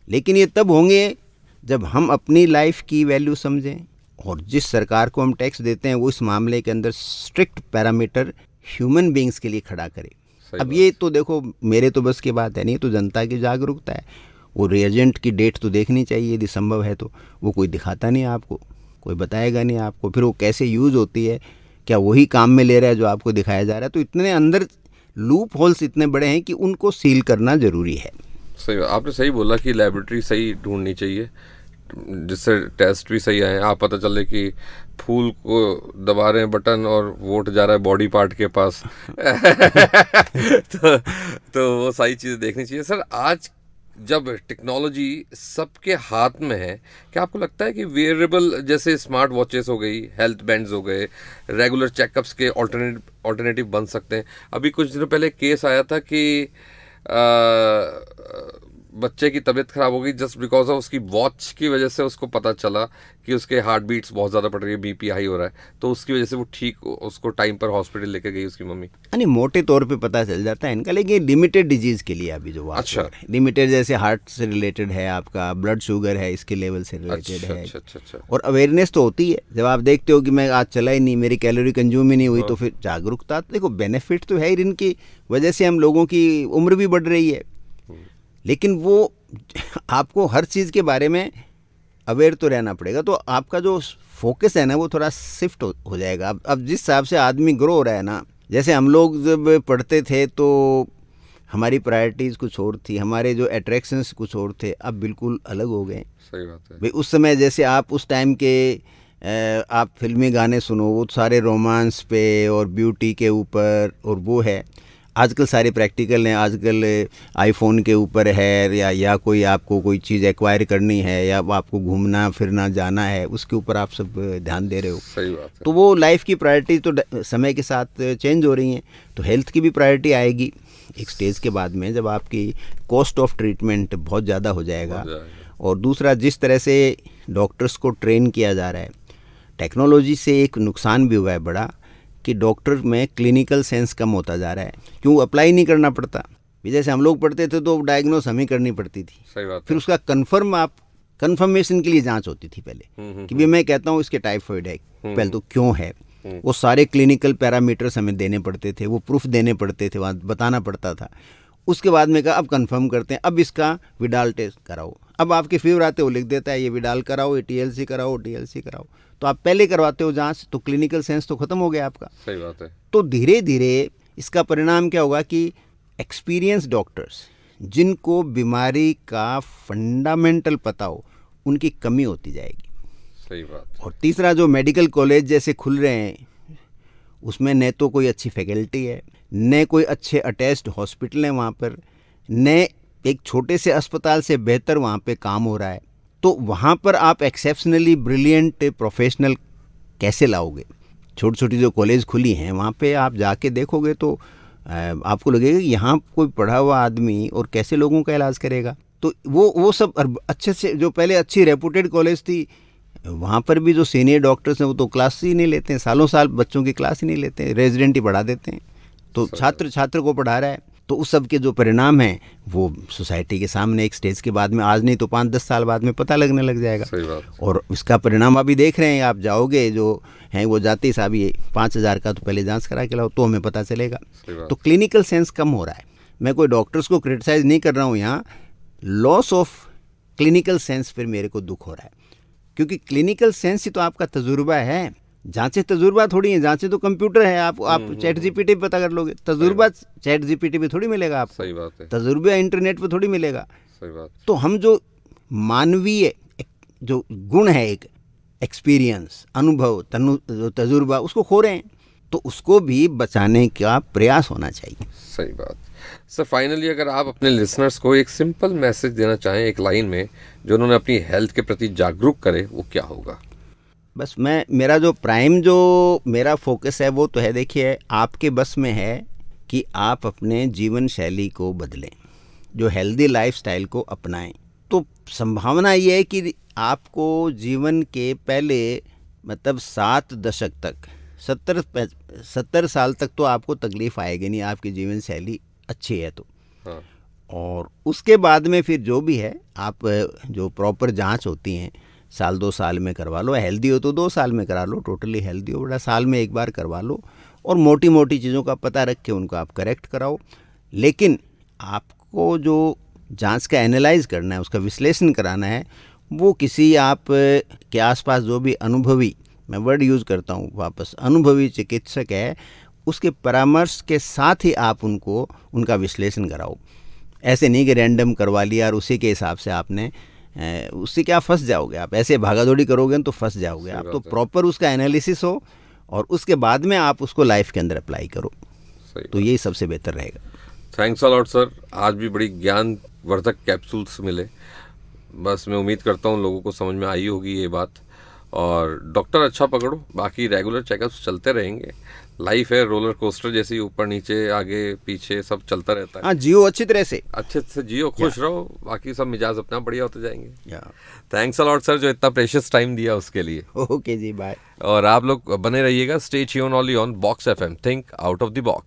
लेकिन ये तब होंगे जब हम अपनी लाइफ की वैल्यू समझें, और जिस सरकार को हम टैक्स देते हैं वो इस मामले के अंदर स्ट्रिक्ट पैरामीटर ह्यूमन बींग्स के लिए खड़ा करे। अब ये तो देखो मेरे तो बस की बात है नहीं, तो जनता की जागरूकता है। वो रिएजेंट की डेट तो देखनी चाहिए यदि संभव है तो, वो कोई दिखाता नहीं आपको, कोई बताएगा नहीं आपको। फिर वो कैसे यूज़ होती है, क्या वही काम में ले रहा है जो आपको दिखाया जा रहा है? तो इतने अंदर लूप होल्स इतने बड़े हैं कि उनको सील करना ज़रूरी है। सही, आपने सही बोला कि लेबोरेटरी सही ढूंढनी चाहिए जिससे टेस्ट भी सही आए। आप पता चले कि फूल को दबा रहे हैं बटन और वोट जा रहा है बॉडी पार्ट के पास तो वो सारी चीज़ें देखनी चाहिए। सर, आज जब टेक्नोलॉजी सबके हाथ में है, क्या आपको लगता है कि वेयरेबल जैसे स्मार्ट वॉचेस हो गई, हेल्थ बैंड्स हो गए, रेगुलर चेकअप्स के ऑल्टरनेटिव बन सकते हैं? अभी कुछ दिनों पहले केस आया था कि बच्चे की तबीयत खराब हो गई जस्ट बिकॉज ऑफ उसकी वॉच की वजह से उसको पता चला कि उसके हार्ट बीट्स बहुत ज़्यादा बढ़ रही है, बीपी हाई हो रहा है, तो उसकी वजह से वो ठीक उसको टाइम पर हॉस्पिटल लेके गई उसकी मम्मी। यानी मोटे तौर पे पता चल जाता है इनका, लेकिन लिमिटेड डिजीज़ के लिए अभी जो बात अच्छा। हो रही है, लिमिटेड जैसे हार्ट से रिलेटेड है, आपका ब्लड शुगर है, इसके लेवल से रिलेटेड अच्छा है। अच्छा अच्छा अच्छा। और अवेयरनेस तो होती है, जब आप देखते हो कि मैं आज चला ही नहीं, मेरी कैलोरी कंज्यूम ही नहीं हुई, तो फिर जागरूकता, देखो बेनिफिट तो है ही, इनकी वजह से हम लोगों की उम्र भी बढ़ रही है, लेकिन वो आपको हर चीज़ के बारे में अवेयर तो रहना पड़ेगा, तो आपका जो फोकस है ना वो थोड़ा शिफ्ट हो जाएगा। अब जिस हिसाब से आदमी ग्रो हो रहा है ना, जैसे हम लोग जब पढ़ते थे तो हमारी प्रायोरिटीज़ कुछ और थी, हमारे जो अट्रैक्शंस कुछ और थे, अब बिल्कुल अलग हो गए। सही बात है भाई उस समय जैसे आप उस टाइम के आप फिल्मी गाने सुनो, वो सारे रोमांस पे और ब्यूटी के ऊपर, और वो है आजकल सारे प्रैक्टिकल हैं, आजकल आईफोन के ऊपर है, या कोई आपको कोई चीज़ एक्वायर करनी है, या आपको घूमना फिरना जाना है, उसके ऊपर आप सब ध्यान दे रहे हो। सही बात है। तो वो लाइफ की प्रायोरिटी तो समय के साथ चेंज हो रही हैं, तो हेल्थ की भी प्रायोरिटी आएगी एक स्टेज के बाद में, जब आपकी कॉस्ट ऑफ ट्रीटमेंट बहुत ज़्यादा हो जाएगा। और दूसरा, जिस तरह से डॉक्टर्स को ट्रेन किया जा रहा है, टेक्नोलॉजी से एक नुकसान भी हुआ है बड़ा, कि डॉक्टर में क्लिनिकल सेंस कम होता जा रहा है। क्यों? अप्लाई नहीं करना पड़ता। जैसे हम लोग पढ़ते थे तो डायग्नोस हमें करनी पड़ती थी, सही बात है। फिर उसका कंफर्मेशन के लिए जांच होती थी पहले, कि भाई मैं कहता हूँ इसके टाइफाइड है, पहले तो क्यों है, वो सारे क्लिनिकल पैरामीटर्स हमें देने पड़ते थे, वो प्रूफ देने पड़ते थे, वहाँ बताना पड़ता था। उसके बाद में कहा अब कंफर्म करते हैं, अब इसका विडाल टेस्ट कराओ, अब आपके फीवर आते हो लिख देता है ये विडाल कराओ, ये टीएलसी कराओ, टीएलसी कराओ, तो आप पहले करवाते हो जांच, तो क्लिनिकल सेंस तो खत्म हो गया आपका। सही बात है। तो धीरे धीरे इसका परिणाम क्या होगा कि एक्सपीरियंस डॉक्टर्स, जिनको बीमारी का फंडामेंटल पता हो, उनकी कमी होती जाएगी। सही बात। और तीसरा, जो मेडिकल कॉलेज जैसे खुल रहे हैं, उसमें न तो कोई अच्छी फैकल्टी है, न कोई अच्छे अटैच्ड हॉस्पिटल हैं वहाँ पर, न एक छोटे से अस्पताल से बेहतर वहाँ पे काम हो रहा है, तो वहाँ पर आप एक्सेप्शनली ब्रिलियंट प्रोफेशनल कैसे लाओगे? छोटी छोटी जो कॉलेज खुली हैं वहाँ पे आप जाके देखोगे तो आपको लगेगा कि यहाँ कोई पढ़ा हुआ आदमी और कैसे लोगों का इलाज करेगा। तो वो सब अच्छे से, जो पहले अच्छी रेपुटेड कॉलेज थी, वहाँ पर भी जो सीनियर डॉक्टर्स हैं वो तो क्लास ही नहीं लेते हैं, सालों साल बच्चों की क्लास ही नहीं लेते हैं, रेजिडेंट ही पढ़ा देते हैं, तो छात्र को पढ़ा रहा है। तो उस सब के जो परिणाम हैं वो सोसाइटी के सामने एक स्टेज के बाद में, आज नहीं तो 5-10 साल बाद में पता लगने लग जाएगा। सही बात। और इसका परिणाम अभी देख रहे हैं, आप जाओगे जो हैं वो जाते ही साहब ये 5,000 का तो पहले जांच करा के लाओ, तो हमें पता चलेगा। तो क्लिनिकल सेंस कम हो रहा है। मैं कोई डॉक्टर्स को क्रिटिसाइज नहीं कर रहा हूँ यहाँ, लॉस ऑफ क्लिनिकल सेंस फिर मेरे को दुख हो रहा है, क्योंकि क्लिनिकल सेंस ही तो आपका तजुर्बा है। जांचें तजुर्बा थोड़ी हैं, जांचें तो कंप्यूटर है, आप चैट जीपीटी पे पता कर लोगे, तजुर्बा चैट जीपीटी पे थोड़ी मिलेगा आपको। सही बात है। तजुर्बा इंटरनेट पे थोड़ी मिलेगा। सही बात। तो हम जो मानवीय जो गुण है, एक एक्सपीरियंस, अनुभव, तजुर्बा, उसको खो रहे हैं, तो उसको भी बचाने का प्रयास होना चाहिए। सही बात। सर फाइनली अगर आप अपने लिसनर्स को एक सिंपल मैसेज देना चाहें एक लाइन में, जो उन्होंने अपनी हेल्थ के प्रति जागरूक करे, वो क्या होगा? बस मेरा जो मेरा फोकस है वो तो है, देखिए आपके बस में है कि आप अपने जीवन शैली को बदलें, जो हेल्दी लाइफस्टाइल को अपनाएं। तो संभावना ये है कि आपको जीवन के पहले मतलब 7 दशक तक 70 साल तक तो आपको तकलीफ आएगी नहीं, आपकी जीवन शैली अच्छी है तो। हाँ। और उसके बाद में फिर जो भी है, आप जो प्रॉपर जांच होती हैं 1-2 साल में करवा लो, हेल्दी हो तो 2 साल में करा लो, टोटली हेल्दी हो बड़ा साल में एक बार करवा लो, और मोटी मोटी चीज़ों का पता रख के उनको आप करेक्ट कराओ। लेकिन आपको जो जांच का एनालाइज करना है, उसका विश्लेषण कराना है, वो किसी आप के आसपास जो भी अनुभवी, मैं वर्ड यूज़ करता हूँ वापस, अनुभवी चिकित्सक है, उसके परामर्श के साथ ही आप उनका विश्लेषण कराओ। ऐसे नहीं कि रैंडम करवा लिया और उसी के हिसाब से आपने, उससे क्या फंस जाओगे आप, ऐसे भागादौड़ी करोगे तो फंस जाओगे आप। तो प्रॉपर उसका एनालिसिस हो और उसके बाद में आप उसको लाइफ के अंदर अप्लाई करो, तो यही सबसे बेहतर रहेगा। थैंक्स अ लॉट सर, आज भी बड़ी ज्ञान वर्धक कैप्सूल्स मिले। बस मैं उम्मीद करता हूँ लोगों को समझ में आई होगी ये बात। और डॉक्टर अच्छा पकड़ो, बाकी रेगुलर चेकअप्स चलते रहेंगे। लाइफ है रोलर कोस्टर जैसी, ऊपर नीचे आगे पीछे सब चलता रहता है। हाँ, जियो अच्छी तरह से। अच्छे से जियो, खुश रहो, बाकी सब मिजाज अपना बढ़िया होते जाएंगे। या थैंक्स अ लॉट सर, जो इतना प्रेशियस टाइम दिया उसके लिए। ओके जी, बाय। और आप लोग बने रहिएगा, stay tune only on box FM, think out of the box.